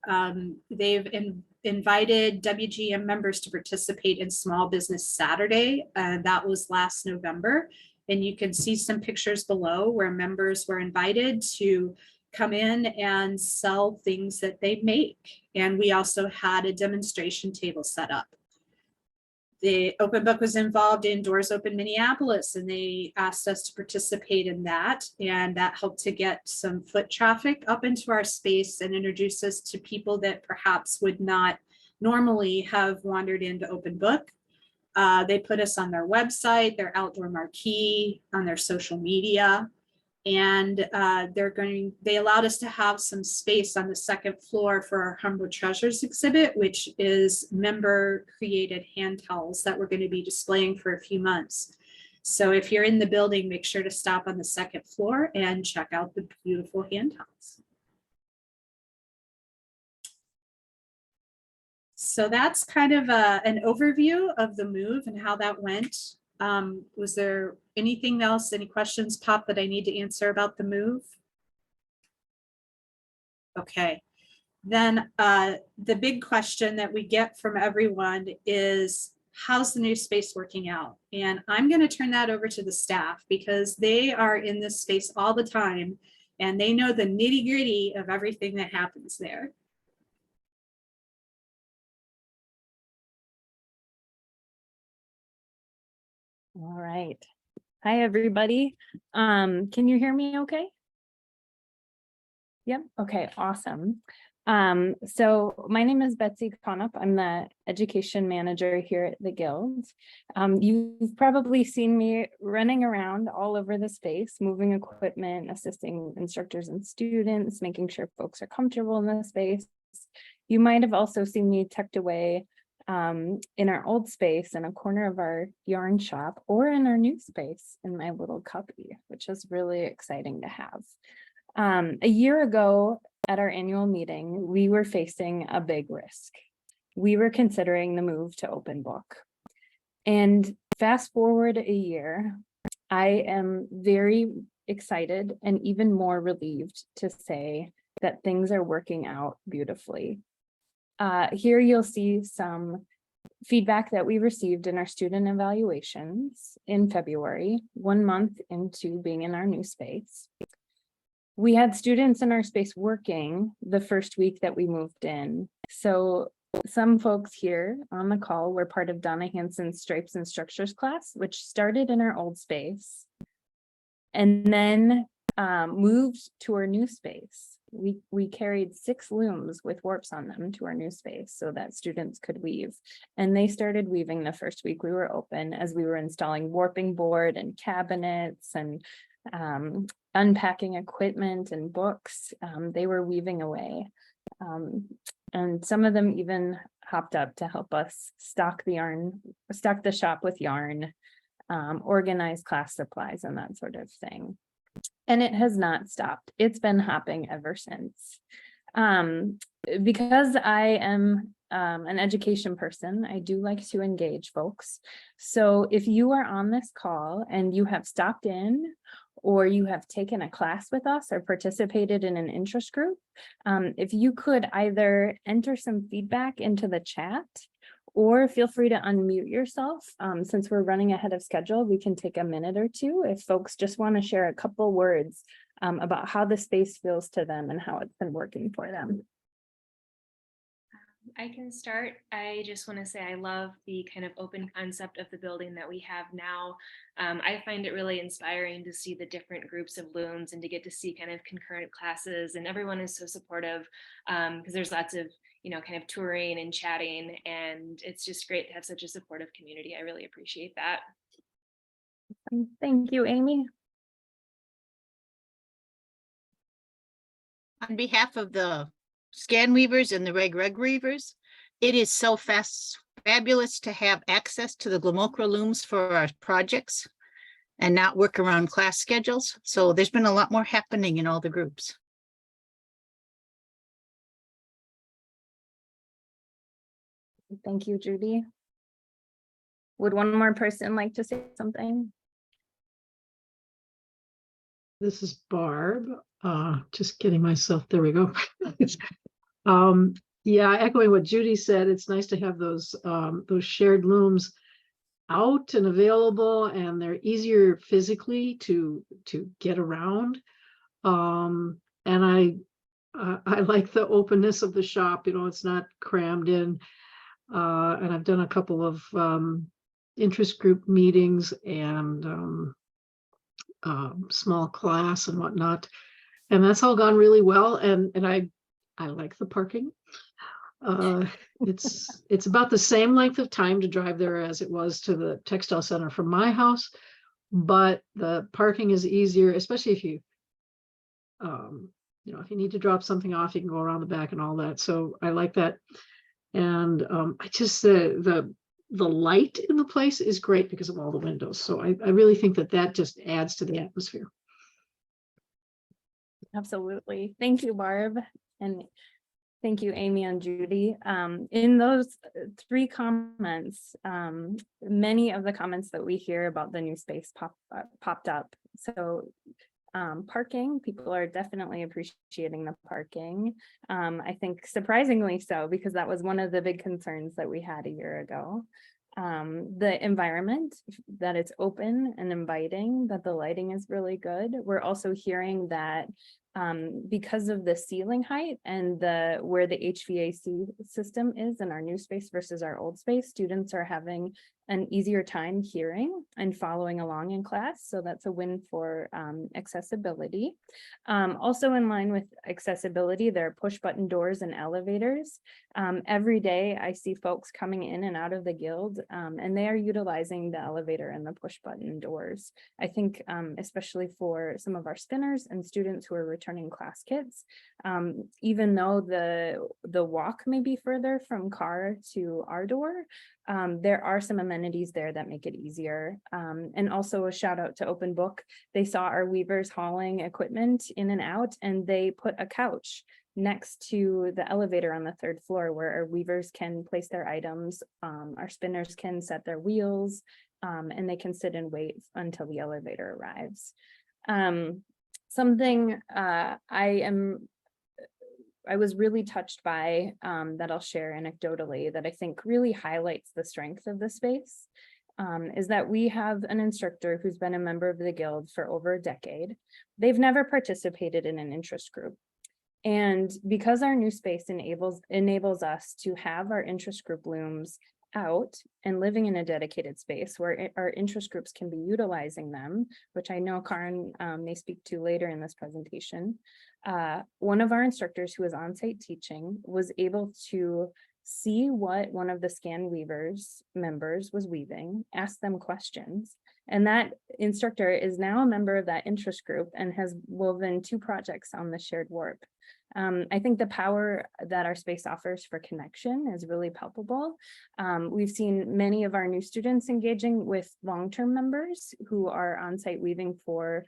They've invited WGM members to participate in Small Business Saturday. That was last November. And you can see some pictures below where members were invited to come in and sell things that they make. And we also had a demonstration table set up. The Open Book was involved in Doors Open Minneapolis, and they asked us to participate in that. And that helped to get some foot traffic up into our space and introduce us to people that perhaps would not normally have wandered into Open Book. They put us on their website, their outdoor marquee, on their social media. And they allowed us to have some space on the second floor for our Humble Treasures exhibit, which is member created hand towels that we're going to be displaying for a few months. So if you're in the building, make sure to stop on the second floor and check out the beautiful hand towels. So that's kind of an overview of the move and how that went. Was there anything else, any questions pop that I need to answer about the move? Okay, then the big question that we get from everyone is, how's the new space working out? And I'm going to turn that over to the staff, because they are in this space all the time and they know the nitty-gritty of everything that happens there. All right. Hi, everybody. Can you hear me okay? Yep. Okay, awesome. So my name is Betsy Conup. I'm the education manager here at the Guild. You've probably seen me running around all over the space, moving equipment, assisting instructors and students, making sure folks are comfortable in the space. You might have also seen me tucked away in our old space in a corner of our yarn shop, or in our new space in my little cubby, which is really exciting to have. A year ago at our annual meeting, we were facing a big risk. We were considering the move to Open Book. And fast forward a year, I am very excited and even more relieved to say that things are working out beautifully. Here you'll see some feedback that we received in our student evaluations in February, 1 month into being in our new space. We had students in our space working the first week that we moved in. So some folks here on the call were part of Donna Hansen's Stripes and Structures class, which started in our old space and then moved to our new space. We carried 6 looms with warps on them to our new space so that students could weave. And they started weaving the first week we were open, as we were installing warping board and cabinets and unpacking equipment and books. They were weaving away. And some of them even hopped up to help us stock the shop with yarn, organize class supplies and that sort of thing. And it has not stopped. It's been hopping ever since. Because I am an education person, I do like to engage folks. So if you are on this call and you have stopped in, or you have taken a class with us or participated in an interest group, if you could either enter some feedback into the chat, or feel free to unmute yourself. Since we're running ahead of schedule, we can take a minute or two if folks just want to share a couple words about how the space feels to them and how it's been working for them. I can start. I just want to say I love the kind of open concept of the building that we have now. I find it really inspiring to see the different groups of looms and to get to see kind of concurrent classes, and everyone is so supportive because there's lots of, kind of touring and chatting, and it's just great to have such a supportive community. I really appreciate that. Thank you, Amy. On behalf of the Scan Weavers and the Reg Weavers, it is so fabulous to have access to the Glamocra looms for our projects. and not work around class schedules. So there's been a lot more happening in all the groups. Thank you, Judy. Would one more person like to say something? This is Barb. Just getting myself, there we go. Yeah, echoing what Judy said, it's nice to have those shared looms out and available, and they're easier physically to get around. And I like the openness of the shop, it's not crammed in. And I've done a couple of interest group meetings and small class and whatnot, and that's all gone really well. And I like the parking. It's about the same length of time to drive there as it was to the textile center from my house, but the parking is easier, especially if you if you need to drop something off, you can go around the back and all that. So I like that. And I just the light in the place is great because of all the windows. So I really think that just adds to the atmosphere. Absolutely. Thank you, Barb. And thank you, Amy and Judy. In those 3 comments, many of the comments that we hear about the new space popped up. So parking, people are definitely appreciating the parking. I think surprisingly so, because that was one of the big concerns that we had a year ago. The environment, that it's open and inviting, that the lighting is really good. We're also hearing that because of the ceiling height and where the HVAC system is in our new space versus our old space, students are having an easier time hearing and following along in class. So that's a win for accessibility. Also in line with accessibility, there are push button doors and elevators. Every day I see folks coming in and out of the guild and they are utilizing the elevator and the push button doors. I think especially for some of our spinners and students who are returning class kits, even though the walk may be further from car to our door, there are some amenities there that make it easier. And also a shout out to Open Book. They saw our weavers hauling equipment in and out, and they put a couch next to the elevator on the 3rd floor where our weavers can place their items, our spinners can set their wheels, and they can sit and wait until the elevator arrives. Something I was really touched by that I'll share anecdotally that I think really highlights the strength of the space is that we have an instructor who's been a member of the guild for over a decade. They've never participated in an interest group. And because our new space enables us to have our interest group looms out and living in a dedicated space where our interest groups can be utilizing them, which I know Karen may speak to later in this presentation. One of our instructors who was on-site teaching was able to see what one of the Scan Weavers members was weaving, ask them questions, and that instructor is now a member of that interest group and has woven 2 projects on the shared warp. I think the power that our space offers for connection is really palpable. We've seen many of our new students engaging with long-term members who are on-site weaving for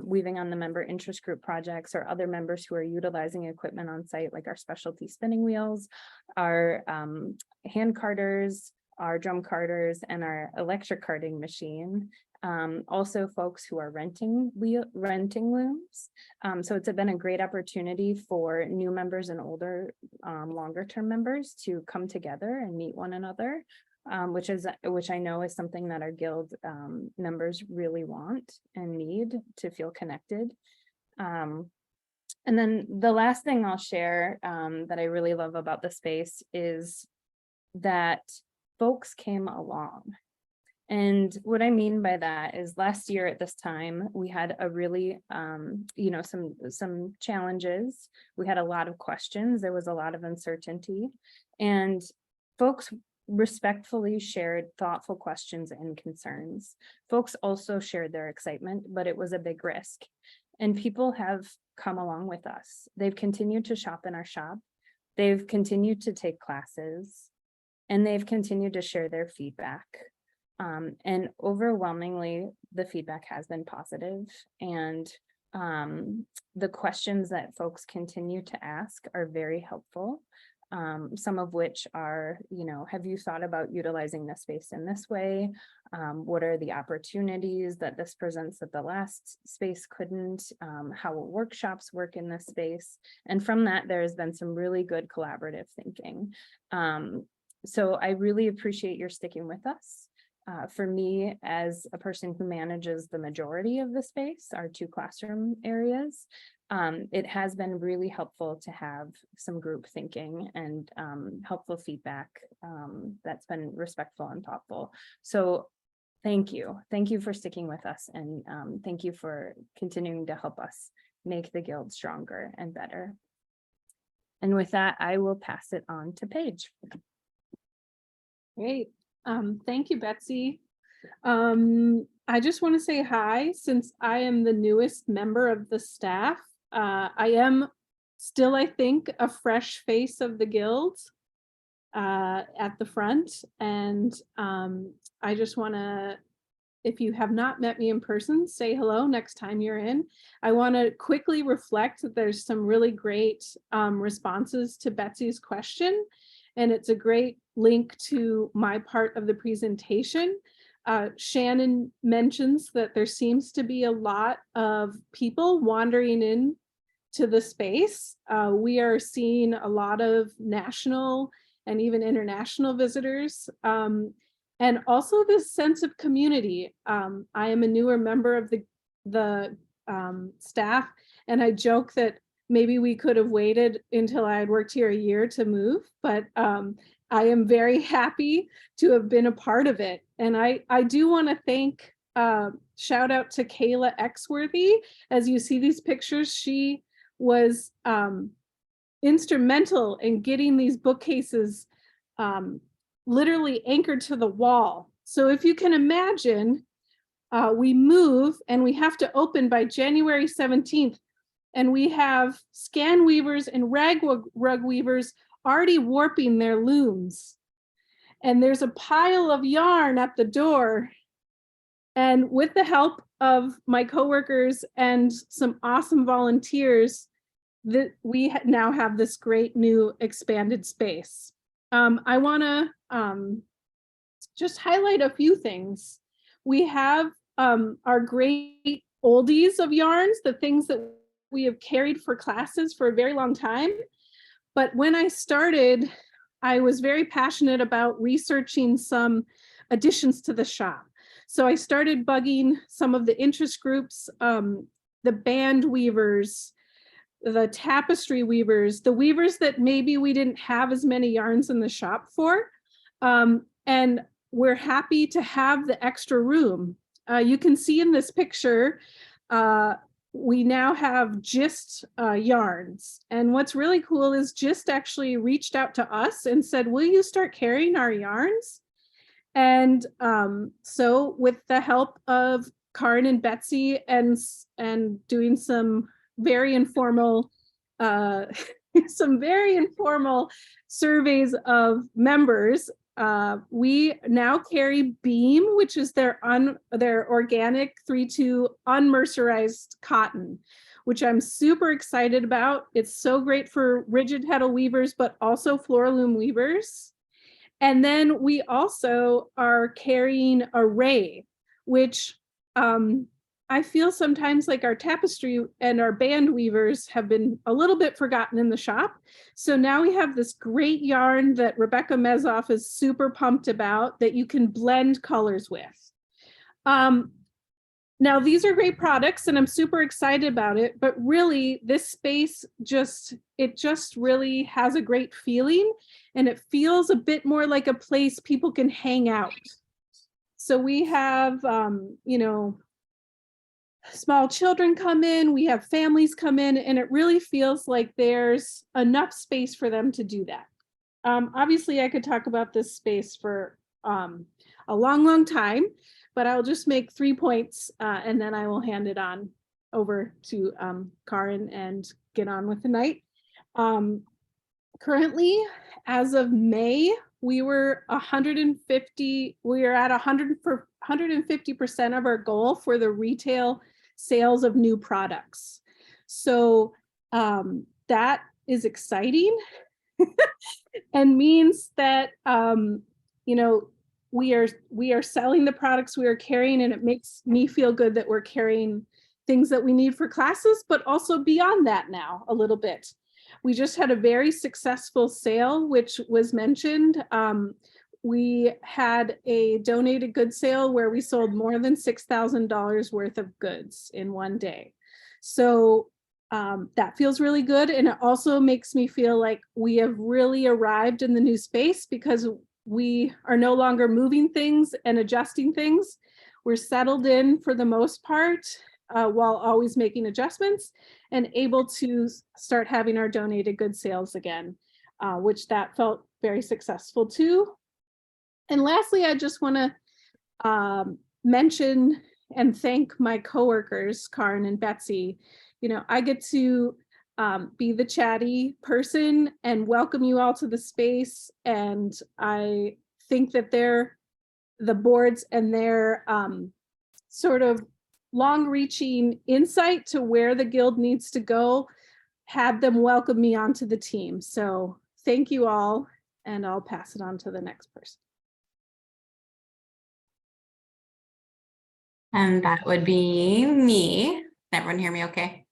weaving on the member interest group projects, or other members who are utilizing equipment on site, like our specialty spinning wheels, our hand carders, our drum carders, and our electric carding machine. Also folks who are renting looms. So it's been a great opportunity for new members and older, longer term members to come together and meet one another, which I know is something that our guild members really want and need to feel connected. And then the last thing I'll share that I really love about the space is that folks came along. And what I mean by that is last year at this time, we had a really, some challenges. We had a lot of questions. There was a lot of uncertainty, and folks respectfully shared thoughtful questions and concerns. Folks also shared their excitement, but it was a big risk. And people have come along with us. They've continued to shop in our shop. They've continued to take classes, and they've continued to share their feedback. And overwhelmingly, the feedback has been positive, and the questions that folks continue to ask are very helpful. Some of which are, have you thought about utilizing the space in this way? What are the opportunities that this presents that the last space couldn't? How will workshops work in this space? And from that, there has been some really good collaborative thinking. So I really appreciate your sticking with us. For me, as a person who manages the majority of the space, our 2 classroom areas, it has been really helpful to have some group thinking and helpful feedback that's been respectful and thoughtful. So thank you. Thank you for sticking with us, and thank you for continuing to help us make the Guild stronger and better. And with that, I will pass it on to Paige. Great. Thank you, Betsy. I just want to say hi, since I am the newest member of the staff. I am still, I think, a fresh face of the Guild at the front. And I just want to, if you have not met me in person, say hello next time you're in. I want to quickly reflect that there's some really great responses to Betsy's question. And it's a great link to my part of the presentation. Shannon mentions that there seems to be a lot of people wandering in to the space. We are seeing a lot of national and even international visitors. And also this sense of community. I am a newer member of the staff, and I joke that maybe we could have waited until I had worked here a year to move, but I am very happy to have been a part of it. And I do want to thank, shout out to Kayla Exworthy. As you see these pictures, she was instrumental in getting these bookcases literally anchored to the wall. So if you can imagine, we move and we have to open by January 17th. And we have scan weavers and rug weavers already warping their looms. And there's a pile of yarn at the door. And with the help of my coworkers and some awesome volunteers, that we now have this great new expanded space. I want to just highlight a few things. We have our great oldies of yarns, the things that we have carried for classes for a very long time. But when I started, I was very passionate about researching some additions to the shop. So I started bugging some of the interest groups, the band weavers, the tapestry weavers, the weavers that maybe we didn't have as many yarns in the shop for. And we're happy to have the extra room. You can see in this picture, we now have Gist yarns. And what's really cool is Gist actually reached out to us and said, will you start carrying our yarns? And so with the help of Karin and Betsy and doing some very informal surveys of members, we now carry Beam, which is their organic 3/2 unmercerized cotton, which I'm super excited about. It's so great for rigid heddle weavers, but also floor loom weavers. And then we also are carrying Array, which I feel sometimes like our tapestry and our band weavers have been a little bit forgotten in the shop. So now we have this great yarn that Rebecca Mezoff is super pumped about that you can blend colors with. Now these are great products and I'm super excited about it, but really this space just really has a great feeling and it feels a bit more like a place people can hang out. So we have, small children come in, we have families come in, and it really feels like there's enough space for them to do that. Obviously, I could talk about this space for a long time, but I'll just make 3 points and then I will hand it on over to Karin and get on with the night. Currently, as of May, we were 150, we are at 150% of our goal for the retail sales of new products. So that is exciting and means that, you know, we are selling the products we are carrying, and it makes me feel good that we're carrying things that we need for classes, but also beyond that now a little bit. We just had a very successful sale, which was mentioned. We had a donated goods sale where we sold more than $6,000 worth of goods in one day. So that feels really good. And it also makes me feel like we have really arrived in the new space, because we are no longer moving things and adjusting things. We're settled in for the most part, while always making adjustments, and able to start having our donated goods sales again, which that felt very successful too. And lastly, I just want to mention and thank my coworkers, Karen and Betsy. You know, I get to be the chatty person and welcome you all to the space. And I think that the boards and their sort of long-reaching insight to where the guild needs to go had them welcome me onto the team. So thank you all, and I'll pass it on to the next person. And that would be me. Everyone hear me okay?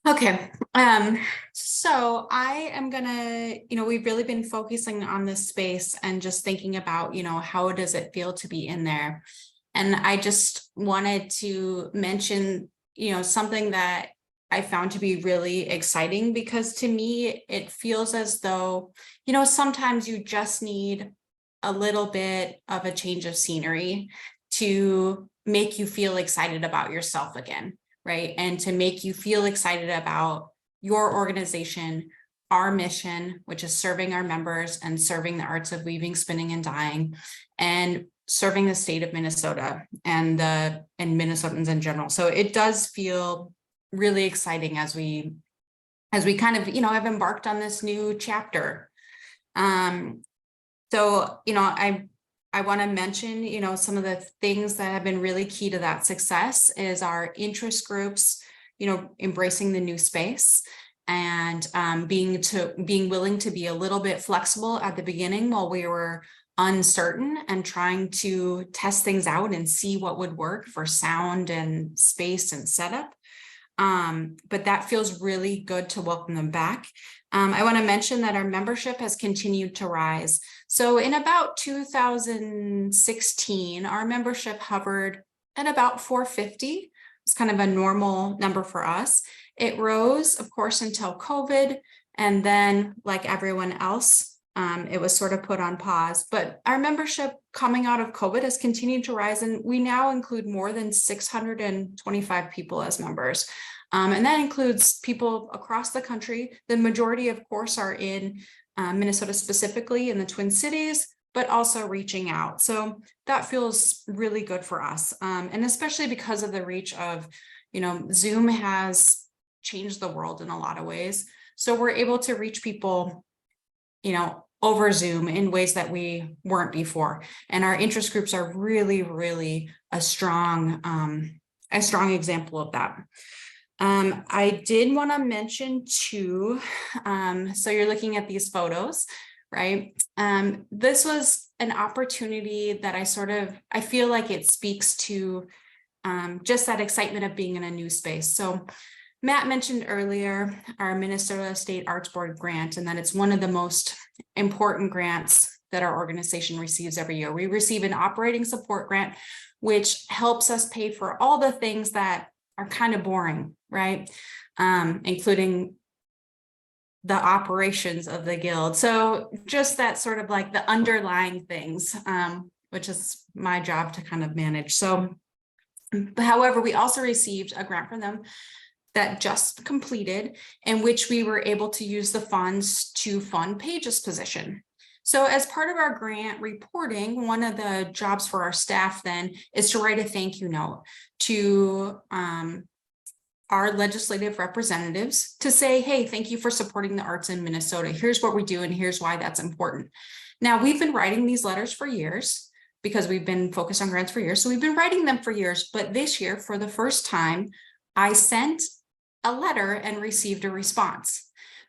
Okay, so I am gonna, you know, we've really been focusing on this space and just thinking about, you know, how does it feel to be in there? And I just wanted to mention, you know, something that I found to be really exciting, because to me, it feels as though, you know, sometimes you just need a little bit of a change of scenery to make you feel excited about yourself again, right? And to make you feel excited about your organization, our mission, which is serving our members and serving the arts of weaving, spinning, and dyeing, and serving the state of Minnesota and Minnesotans in general. So it does feel really exciting as we kind of, you know, have embarked on this new chapter. So, you know, I want to mention, you know, some of the things that have been really key to that success is our interest groups, you know, embracing the new space and being willing to be a little bit flexible at the beginning while we were uncertain and trying to test things out and see what would work for sound and space and setup. But that feels really good to welcome them back. I want to mention that our membership has continued to rise. So in about 2016, our membership hovered at about 450. It's kind of a normal number for us. It rose, of course, until COVID. And then, like everyone else, it was sort of put on pause. But our membership coming out of COVID has continued to rise, and we now include more than 625 people as members. And that includes people across the country. The majority, of course, are in Minnesota, specifically in the Twin Cities, but also reaching out. So that feels really good for us. And especially because of the reach of, you know, Zoom has changed the world in a lot of ways. So we're able to reach people, you know, over Zoom in ways that we weren't before. And our interest groups are really, really a strong example of that. I did want to mention too, so you're looking at these photos, right? This was an opportunity that I feel like it speaks to just that excitement of being in a new space. So Matt mentioned earlier our Minnesota State Arts Board grant, and that it's one of the most important grants that our organization receives every year. We receive an operating support grant, which helps us pay for all the things that are kind of boring, right? Including the operations of the guild. So just that sort of like the underlying things, which is my job to kind of manage. So, however, we also received a grant from them that just completed, in which we were able to use the funds to fund Paige's position. So as part of our grant reporting, one of the jobs for our staff then is to write a thank you note to our legislative representatives to say, hey, thank you for supporting the arts in Minnesota. Here's what we do and here's why that's important. Now, we've been writing these letters for years because we've been focused on grants for years. So we've been writing them for years, but this year, for the first time, I sent a letter and received a response.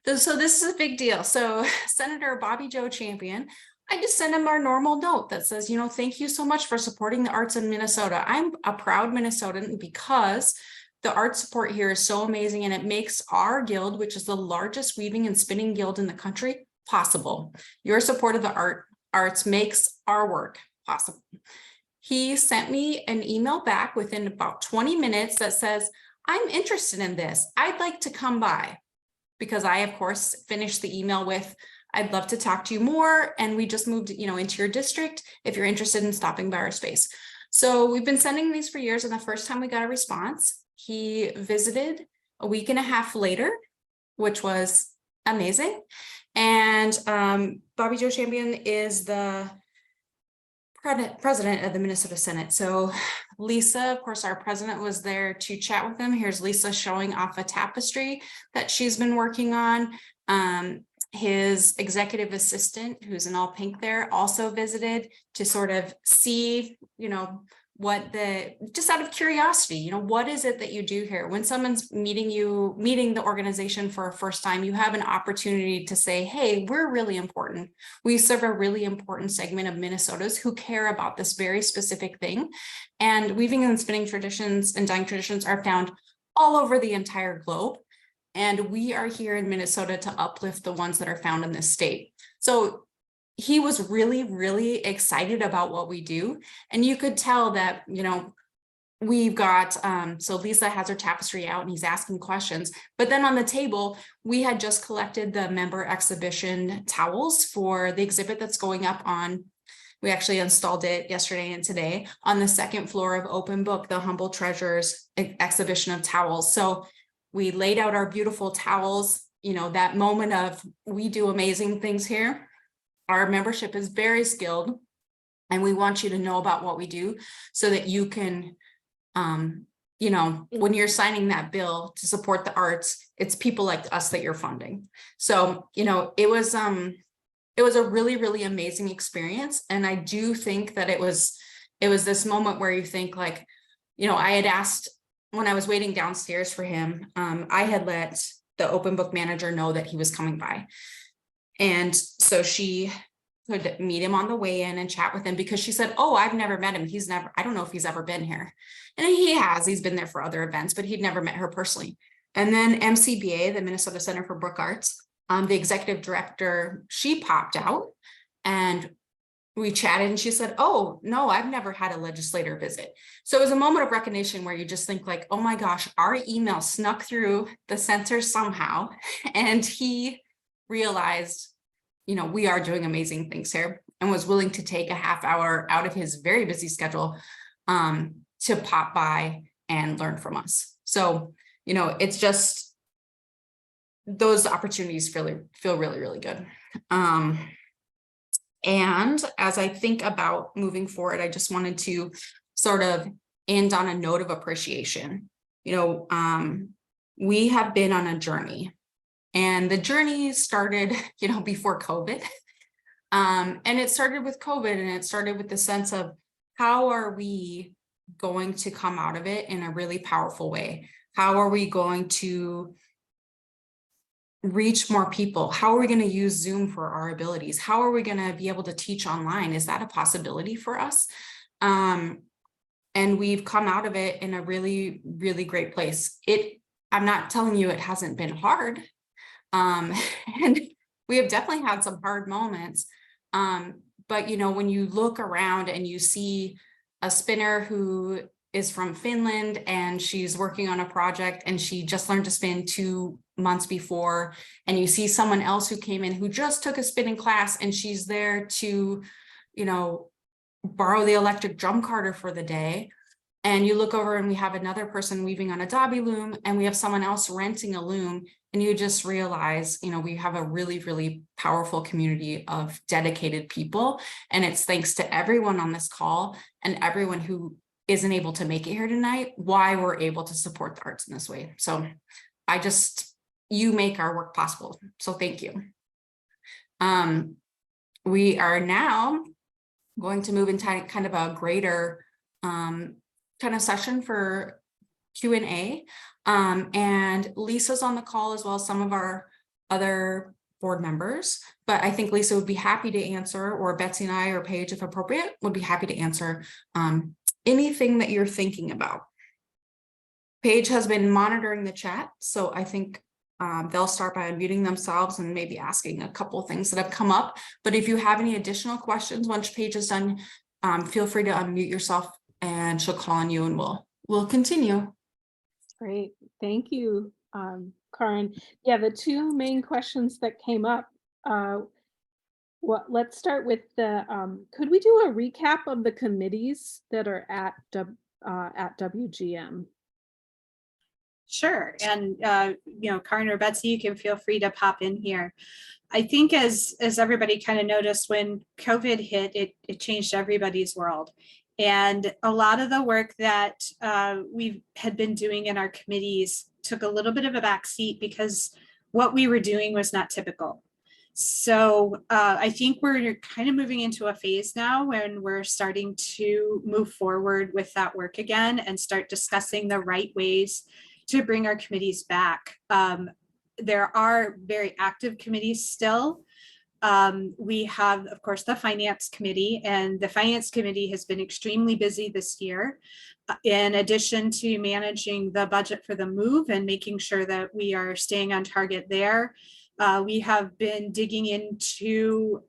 So this is a big deal. So Senator Bobby Joe Champion, I just sent him our normal note that says, thank you so much for supporting the arts in Minnesota. I'm a proud Minnesotan because the art support here is so amazing and it makes our guild, which is the largest weaving and spinning guild in the country, possible. Your support of the arts makes our work possible. He sent me an email back within about 20 minutes that says, I'm interested in this. I'd like to come by, because I, of course, finished the email with, I'd love to talk to you more. And we just moved, into your district if you're interested in stopping by our space. So we've been sending these for years. And the first time we got a response, he visited a week and a half later, which was amazing. And Bobby Joe Champion is the president of the Minnesota Senate. So Lisa, of course, our president, was there to chat with him. Here's Lisa showing off a tapestry that she's been working on. His executive assistant, who's in all pink there, also visited to sort of see, just out of curiosity, what is it that you do here? When someone's meeting the organization for a first time, you have an opportunity to say, hey, we're really important. We serve a really important segment of Minnesotans who care about this very specific thing. And weaving and spinning traditions and dyeing traditions are found all over the entire globe. And we are here in Minnesota to uplift the ones that are found in this state. So he was really, really excited about what we do. And you could tell that, we've got, so Lisa has her tapestry out and he's asking questions, but then on the table, we had just collected the member exhibition towels for the exhibit that's going up on, we actually installed it yesterday and today on the second floor of Open Book, the Humble Treasures exhibition of towels. So we laid out our beautiful towels, that moment of, we do amazing things here. Our membership is very skilled and we want you to know about what we do so that you can, when you're signing that bill to support the arts, it's people like us that you're funding. So, it was a really, really amazing experience. And I do think that it was this moment where you think like, I had asked when I was waiting downstairs for him, I had let the Open Book manager know that he was coming by. And so she could meet him on the way in and chat with him because she said, oh, I've never met him. I don't know if he's ever been here. And he's been there for other events, but he'd never met her personally. And then MCBA, the Minnesota Center for Book Arts, the executive director, she popped out and we chatted and she said, oh, no, I've never had a legislator visit. So it was a moment of recognition where you just think like, oh my gosh, our email snuck through the censor somehow. And he realized, we are doing amazing things here and was willing to take a half hour out of his very busy schedule to pop by and learn from us. So, it's just those opportunities feel really, really good. And as I think about moving forward, I just wanted to sort of end on a note of appreciation. We have been on a journey. And the journey started, before COVID. And it started with COVID and it started with the sense of how are we going to come out of it in a really powerful way? How are we going to reach more people? How are we going to use Zoom for our abilities? How are we going to be able to teach online? Is that a possibility for us? And we've come out of it in a really, really great place. I'm not telling you it hasn't been hard. And we have definitely had some hard moments. But, when you look around and you see a spinner who is from Finland and she's working on a project and she just learned to spin 2 months before, and you see someone else who came in who just took a spinning class and she's there to, borrow the electric drum carder for the day. And you look over and we have another person weaving on a Dobby loom and we have someone else renting a loom. And you just realize, we have a really, really powerful community of dedicated people. And it's thanks to everyone on this call and everyone who isn't able to make it here tonight, why we're able to support the arts in this way. So you make our work possible. So thank you. We are now going to move into kind of a greater kind of session for Q&A. And Lisa's on the call as well as some of our other board members, but I think Lisa would be happy to answer, or Betsy and I, or Paige, if appropriate, would be happy to answer anything that you're thinking about. Paige has been monitoring the chat, so I think they'll start by unmuting themselves and maybe asking a couple of things that have come up. But if you have any additional questions, once Paige is done, feel free to unmute yourself and she'll call on you and we'll continue. Great, thank you, Karen. Yeah, the two main questions that came up. Let's start with the. Could we do a recap of the committees that are at WGM? Sure, and Karen or Betsy, you can feel free to pop in here. I think as everybody kind of noticed, when COVID hit, it changed everybody's world. And a lot of the work that we had been doing in our committees took a little bit of a backseat because what we were doing was not typical. So I think we're kind of moving into a phase now when we're starting to move forward with that work again and start discussing the right ways to bring our committees back. There are very active committees still. We have, of course, the Finance Committee, and the Finance Committee has been extremely busy this year. In addition to managing the budget for the move and making sure that we are staying on target there, we have been digging into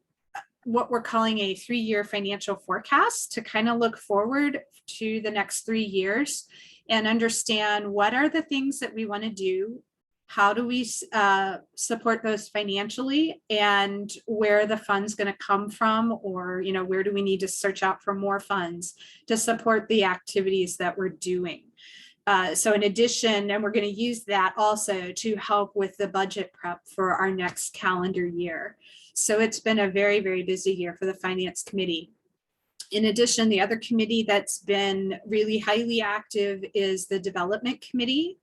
what we're calling a 3-year financial forecast to kind of look forward to the next 3 years and understand what are the things that we want to do, how do we support those financially, and where the funds going to come from, or where do we need to search out for more funds to support the activities that we're doing. So in addition, and we're going to use that also to help with the budget prep for our next calendar year. So it's been a very, very busy year for the Finance Committee. In addition, the other committee that's been really highly active is the Development Committee.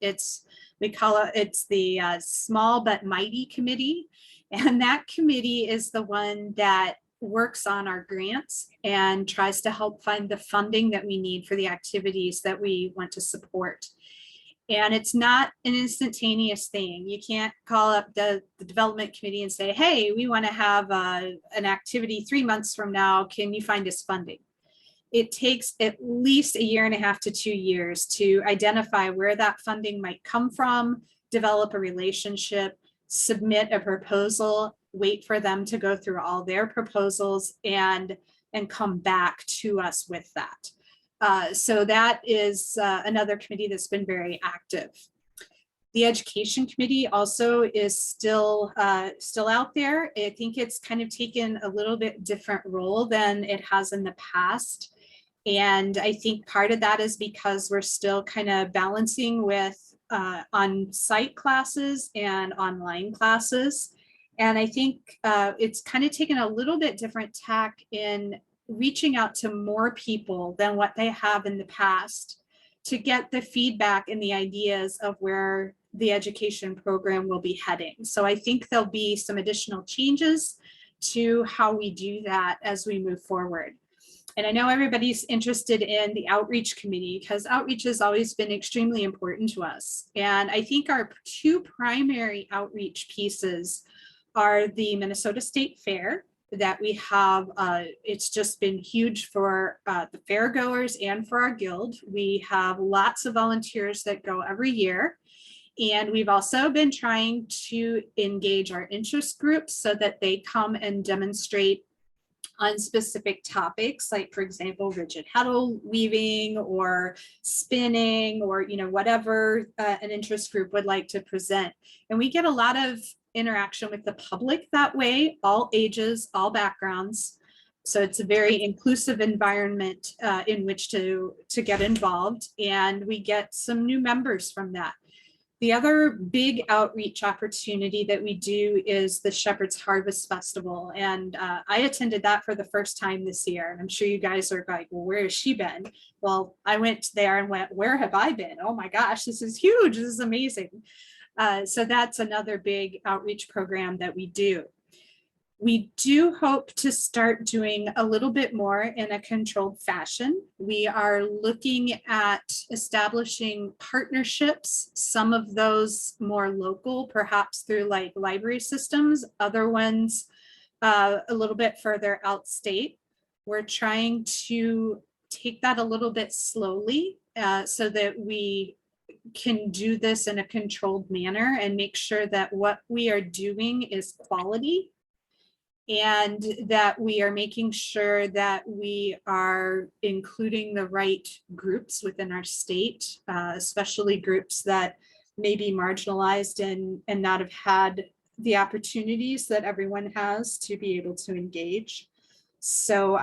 We call it's the Small But Mighty Committee. And that committee is the one that works on our grants and tries to help find the funding that we need for the activities that we want to support. And it's not an instantaneous thing. You can't call up the Development Committee and say, hey, we want to have an activity 3 months from now. Can you find us funding? It takes at least 1.5 to 2 years to identify where that funding might come from, develop a relationship, submit a proposal, wait for them to go through all their proposals and come back to us with that. So that is another committee that's been very active. The Education Committee also is still out there. I think it's kind of taken a little bit different role than it has in the past. And I think part of that is because we're still kind of balancing with on-site classes and online classes. And I think it's kind of taken a little bit different tack in reaching out to more people than what they have in the past to get the feedback and the ideas of where the education program will be heading. So I think there'll be some additional changes to how we do that as we move forward. And I know everybody's interested in the Outreach Committee because outreach has always been extremely important to us. And I think our two primary outreach pieces are the Minnesota State Fair that we have. It's just been huge for the fair goers and for our guild. We have lots of volunteers that go every year. And we've also been trying to engage our interest groups so that they come and demonstrate on specific topics, like, for example, rigid heddle weaving or spinning, or whatever an interest group would like to present. And we get a lot of interaction with the public that way, all ages, all backgrounds. So it's a very inclusive environment in which to get involved, and we get some new members from that. The other big outreach opportunity that we do is the Shepherd's Harvest Festival. And I attended that for the first time this year. I'm sure you guys are like, well, where has she been? Well, I went there and went, where have I been? Oh my gosh, this is huge. This is amazing. So that's another big outreach program that we do. We do hope to start doing a little bit more in a controlled fashion. We are looking at establishing partnerships, some of those more local, perhaps through like library systems, other ones a little bit further outstate. We're trying to take that a little bit slowly so that we can do this in a controlled manner and make sure that what we are doing is quality, and that we are making sure that we are including the right groups within our state, especially groups that may be marginalized and not have had the opportunities that everyone has to be able to engage. So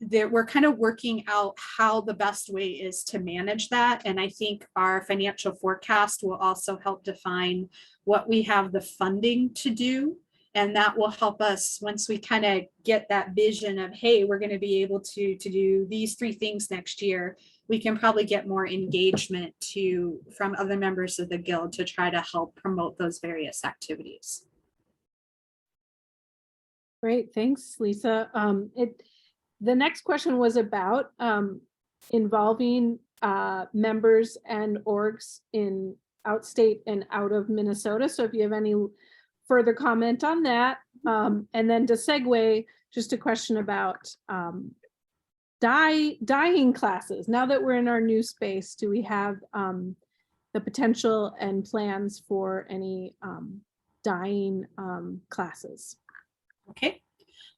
we're kind of working out how the best way is to manage that. And I think our financial forecast will also help define what we have the funding to do. And that will help us once we kind of get that vision of, hey, we're going to be able to do these 3 things next year. We can probably get more engagement from other members of the Guild to try to help promote those various activities. Great, thanks, Lisa. The next question was about involving members and orgs in outstate and out of Minnesota. So if you have any further comment on that. And then to segue, just a question about dyeing classes. Now that we're in our new space, do we have the potential and plans for any dyeing classes? Okay,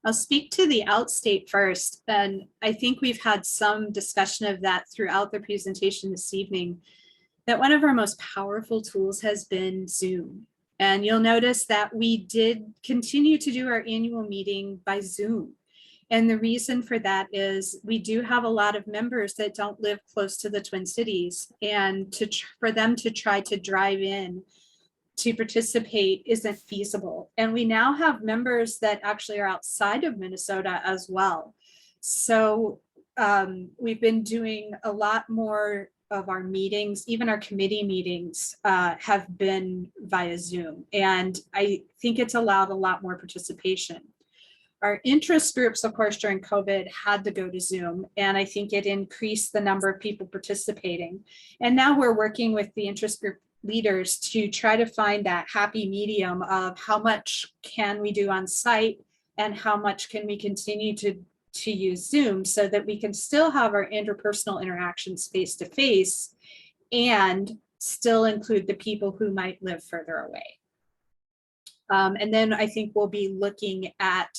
I'll speak to the outstate first. And I think we've had some discussion of that throughout the presentation this evening, that one of our most powerful tools has been Zoom. And you'll notice that we did continue to do our annual meeting by Zoom. And the reason for that is we do have a lot of members that don't live close to the Twin Cities. And for them to try to drive in to participate isn't feasible. And we now have members that actually are outside of Minnesota as well. So we've been doing a lot more of our meetings, even our committee meetings have been via Zoom. And I think it's allowed a lot more participation. Our interest groups, of course, during COVID had to go to Zoom. And I think it increased the number of people participating. And now we're working with the interest group leaders to try to find that happy medium of how much can we do on site and how much can we continue to use Zoom so that we can still have our interpersonal interactions face to face and still include the people who might live further away. And then I think we'll be looking at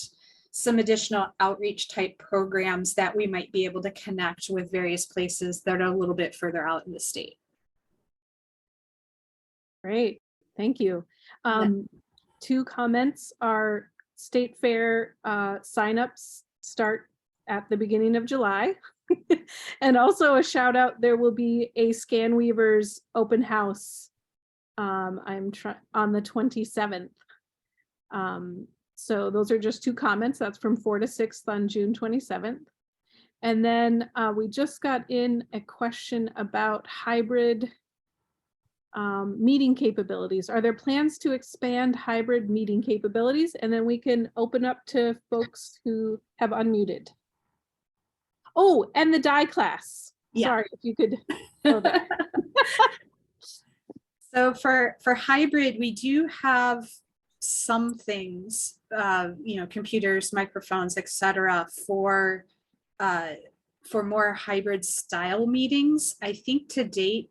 some additional outreach type programs that we might be able to connect with various places that are a little bit further out in the state. Great, thank you. 2 comments are State Fair signups start at the beginning of July. And also a shout out, there will be a Scan Weavers open house on the 27th. So those are just 2 comments. That's from 4 to 6 on June 27th. And then we just got in a question about hybrid meeting capabilities. Are there plans to expand hybrid meeting capabilities? And then we can open up to folks who have unmuted. Oh, and the dye class. Yeah. Sorry, if you could go there. So for hybrid, we do have some things, computers, microphones, etc., for more hybrid style meetings. I think to date,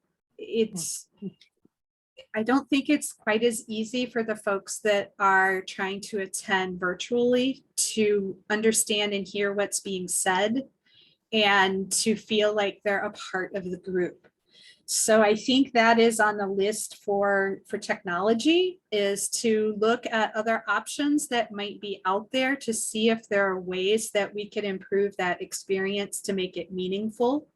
I don't think it's quite as easy for the folks that are trying to attend virtually to understand and hear what's being said and to feel like they're a part of the group. So I think that is on the list for technology, is to look at other options that might be out there to see if there are ways that we could improve that experience to make it meaningful.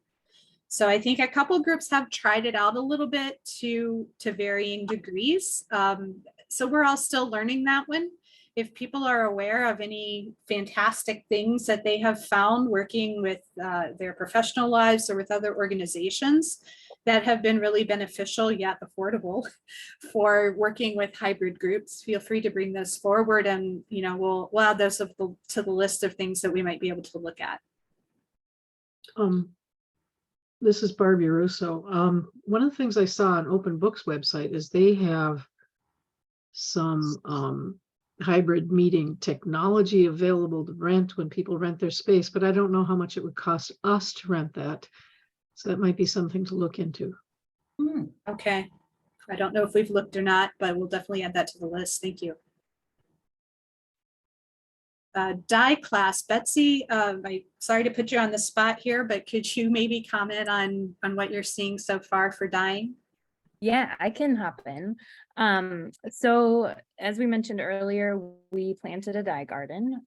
So I think a couple groups have tried it out a little bit to varying degrees. So we're all still learning that one. If people are aware of any fantastic things that they have found working with their professional lives or with other organizations that have been really beneficial yet affordable for working with hybrid groups, feel free to bring those forward, and we'll add those to the list of things that we might be able to look at. This is Barbie Russo. One of the things I saw on Open Books website is they have some hybrid meeting technology available to rent when people rent their space, but I don't know how much it would cost us to rent that. So that might be something to look into. Okay. I don't know if we've looked or not, but we'll definitely add that to the list. Thank you. Die class, Betsy, I'm sorry to put you on the spot here, but could you maybe comment on what you're seeing so far for dying? Yeah, I can hop in. So as we mentioned earlier, we planted a dye garden.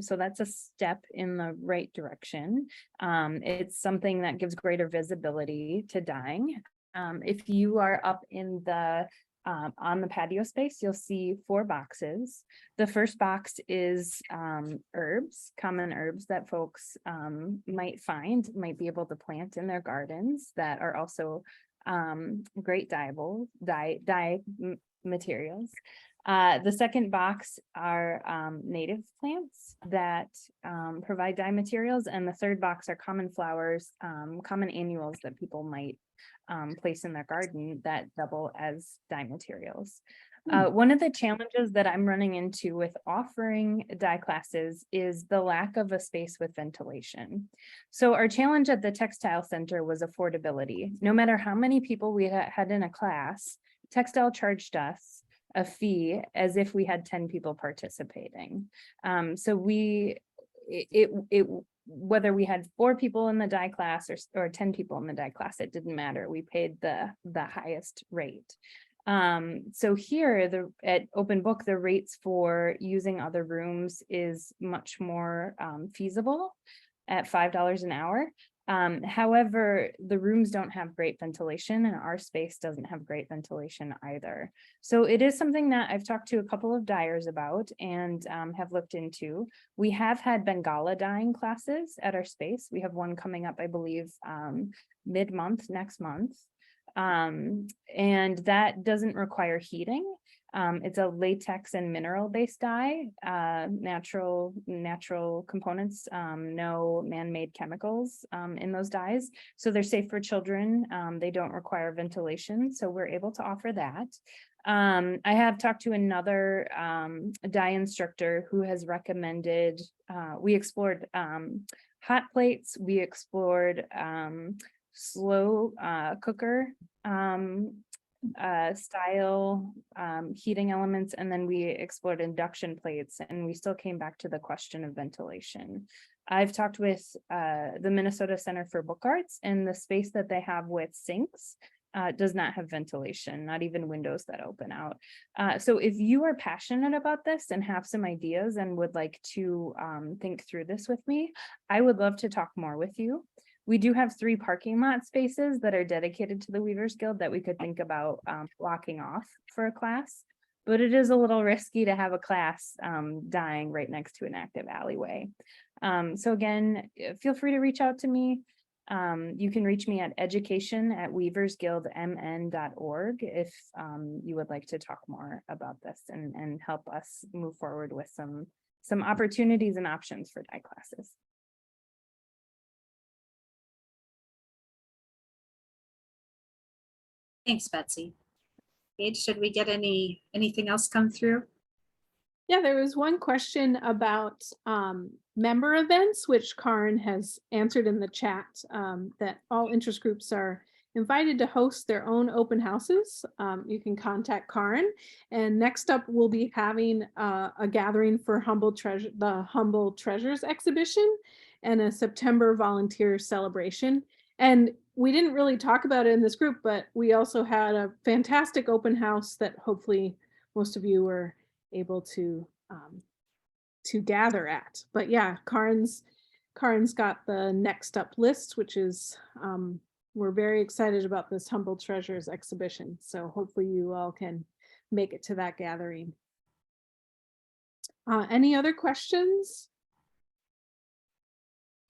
So that's a step in the right direction. It's something that gives greater visibility to dyeing. If you are up in the on the patio space, you'll see 4 boxes. The first box is herbs, common herbs that folks might be able to plant in their gardens that are also great dye materials. The second box are native plants that provide dye materials, and the third box are common flowers, common annuals that people might place in their garden that double as dye materials. One of the challenges that I'm running into with offering dye classes is the lack of a space with ventilation. So our challenge at the Textile Center was affordability. No matter how many people we had in a class, Textile charged us a fee as if we had 10 people participating. So whether we had 4 people in the dye class or 10 people in the dye class, it didn't matter. We paid the highest rate. So here at Open Book, the rates for using other rooms is much more feasible at $5 an hour. However, the rooms don't have great ventilation, and our space doesn't have great ventilation either. So it is something that I've talked to a couple of dyers about and have looked into. We have had Bengala dyeing classes at our space. We have one coming up, I believe, mid-month next month. And that doesn't require heating. It's a latex and mineral based dye, natural components, no man-made chemicals in those dyes. So they're safe for children. They don't require ventilation. So we're able to offer that. I have talked to another dye instructor who has recommended, we explored hot plates, we explored slow cooker style heating elements, and then we explored induction plates, and we still came back to the question of ventilation. I've talked with the Minnesota Center for Book Arts, and the space that they have with sinks does not have ventilation, not even windows that open out. So if you are passionate about this and have some ideas and would like to think through this with me, I would love to talk more with you. We do have 3 parking lot spaces that are dedicated to the Weavers Guild that we could think about blocking off for a class, but it is a little risky to have a class dying right next to an active alleyway. So again, feel free to reach out to me. You can reach me at education@weaversguildmn.org if you would like to talk more about this and help us move forward with some opportunities and options for dye classes. Thanks, Betsy. Paige, should we get anything else come through? Yeah, there was one question about member events, which Karen has answered in the chat, that all interest groups are invited to host their own open houses. You can contact Karen. And next up, we'll be having a gathering for the Humble Treasures exhibition and a September volunteer celebration. And we didn't really talk about it in this group, but we also had a fantastic open house that hopefully most of you were able to gather at. But yeah, Karen's got the next up list, which is we're very excited about this Humble Treasures exhibition. So hopefully you all can make it to that gathering. Any other questions?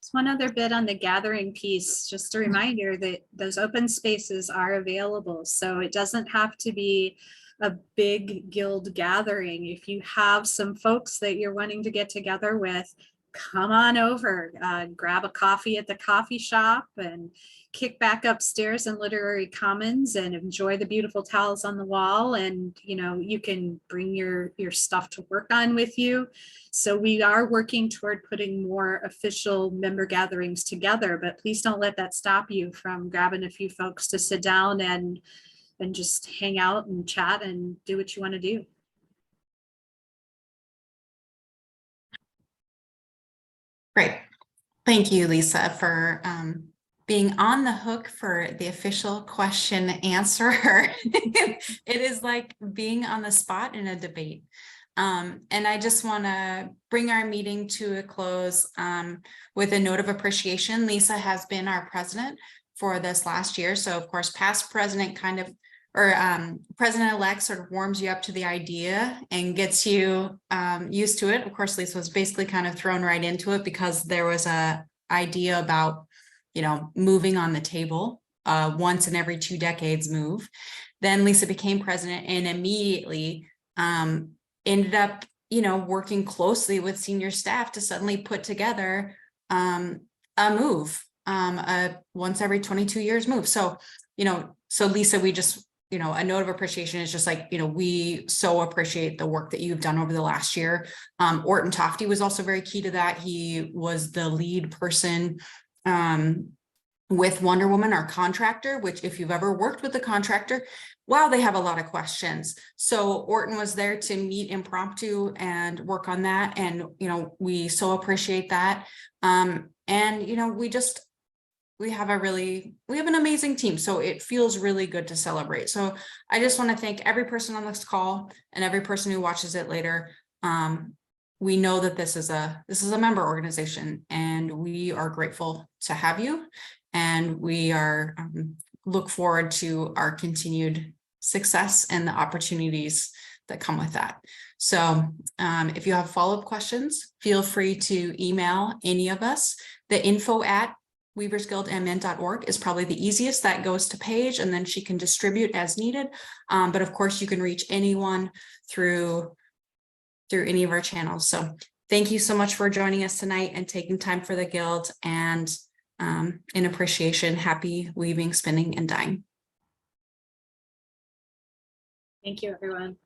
Just one other bit on the gathering piece, just a reminder that those open spaces are available. So it doesn't have to be a big guild gathering. If you have some folks that you're wanting to get together with, come on over, grab a coffee at the coffee shop and kick back upstairs in Literary Commons and enjoy the beautiful towels on the wall. And, you know, you can bring your stuff to work on with you. So we are working toward putting more official member gatherings together, but please don't let that stop you from grabbing a few folks to sit down and just hang out and chat and do what you want to do. Great. Thank you, Lisa, for being on the hook for the official question answer. It is like being on the spot in a debate. And I just want to bring our meeting to a close with a note of appreciation. Lisa has been our president for this last year. So of course, past president president-elect sort of warms you up to the idea and gets you used to it. Of course, Lisa was basically kind of thrown right into it because there was a idea about, you know, moving on the table, once in every 2 decades move. Then Lisa became president and immediately ended up, you know, working closely with senior staff to suddenly put together a move, a once every 22 years move. So, you know, so Lisa, we just, you know, a note of appreciation is just like, you know, we so appreciate the work that you've done over the last year. Orton Tofty was also very key to that. He was the lead person with Wonder Woman, our contractor, which if you've ever worked with a contractor, wow, they have a lot of questions. So Orton was there to meet impromptu and work on that. And, you know, we so appreciate that. And, you know, we have an amazing team. So it feels really good to celebrate. So I just want to thank every person on this call and every person who watches it later. We know that this is a member organization and we are grateful to have you. And we are look forward to our continued success and the opportunities that come with that. So if you have follow-up questions, feel free to email any of us. The info@weaversguildmn.org is probably the easiest. That goes to Paige and then she can distribute as needed. But of course you can reach anyone through any of our channels. So thank you so much for joining us tonight and taking time for the Guild, and in appreciation, happy weaving, spinning, and dyeing. Thank you, everyone.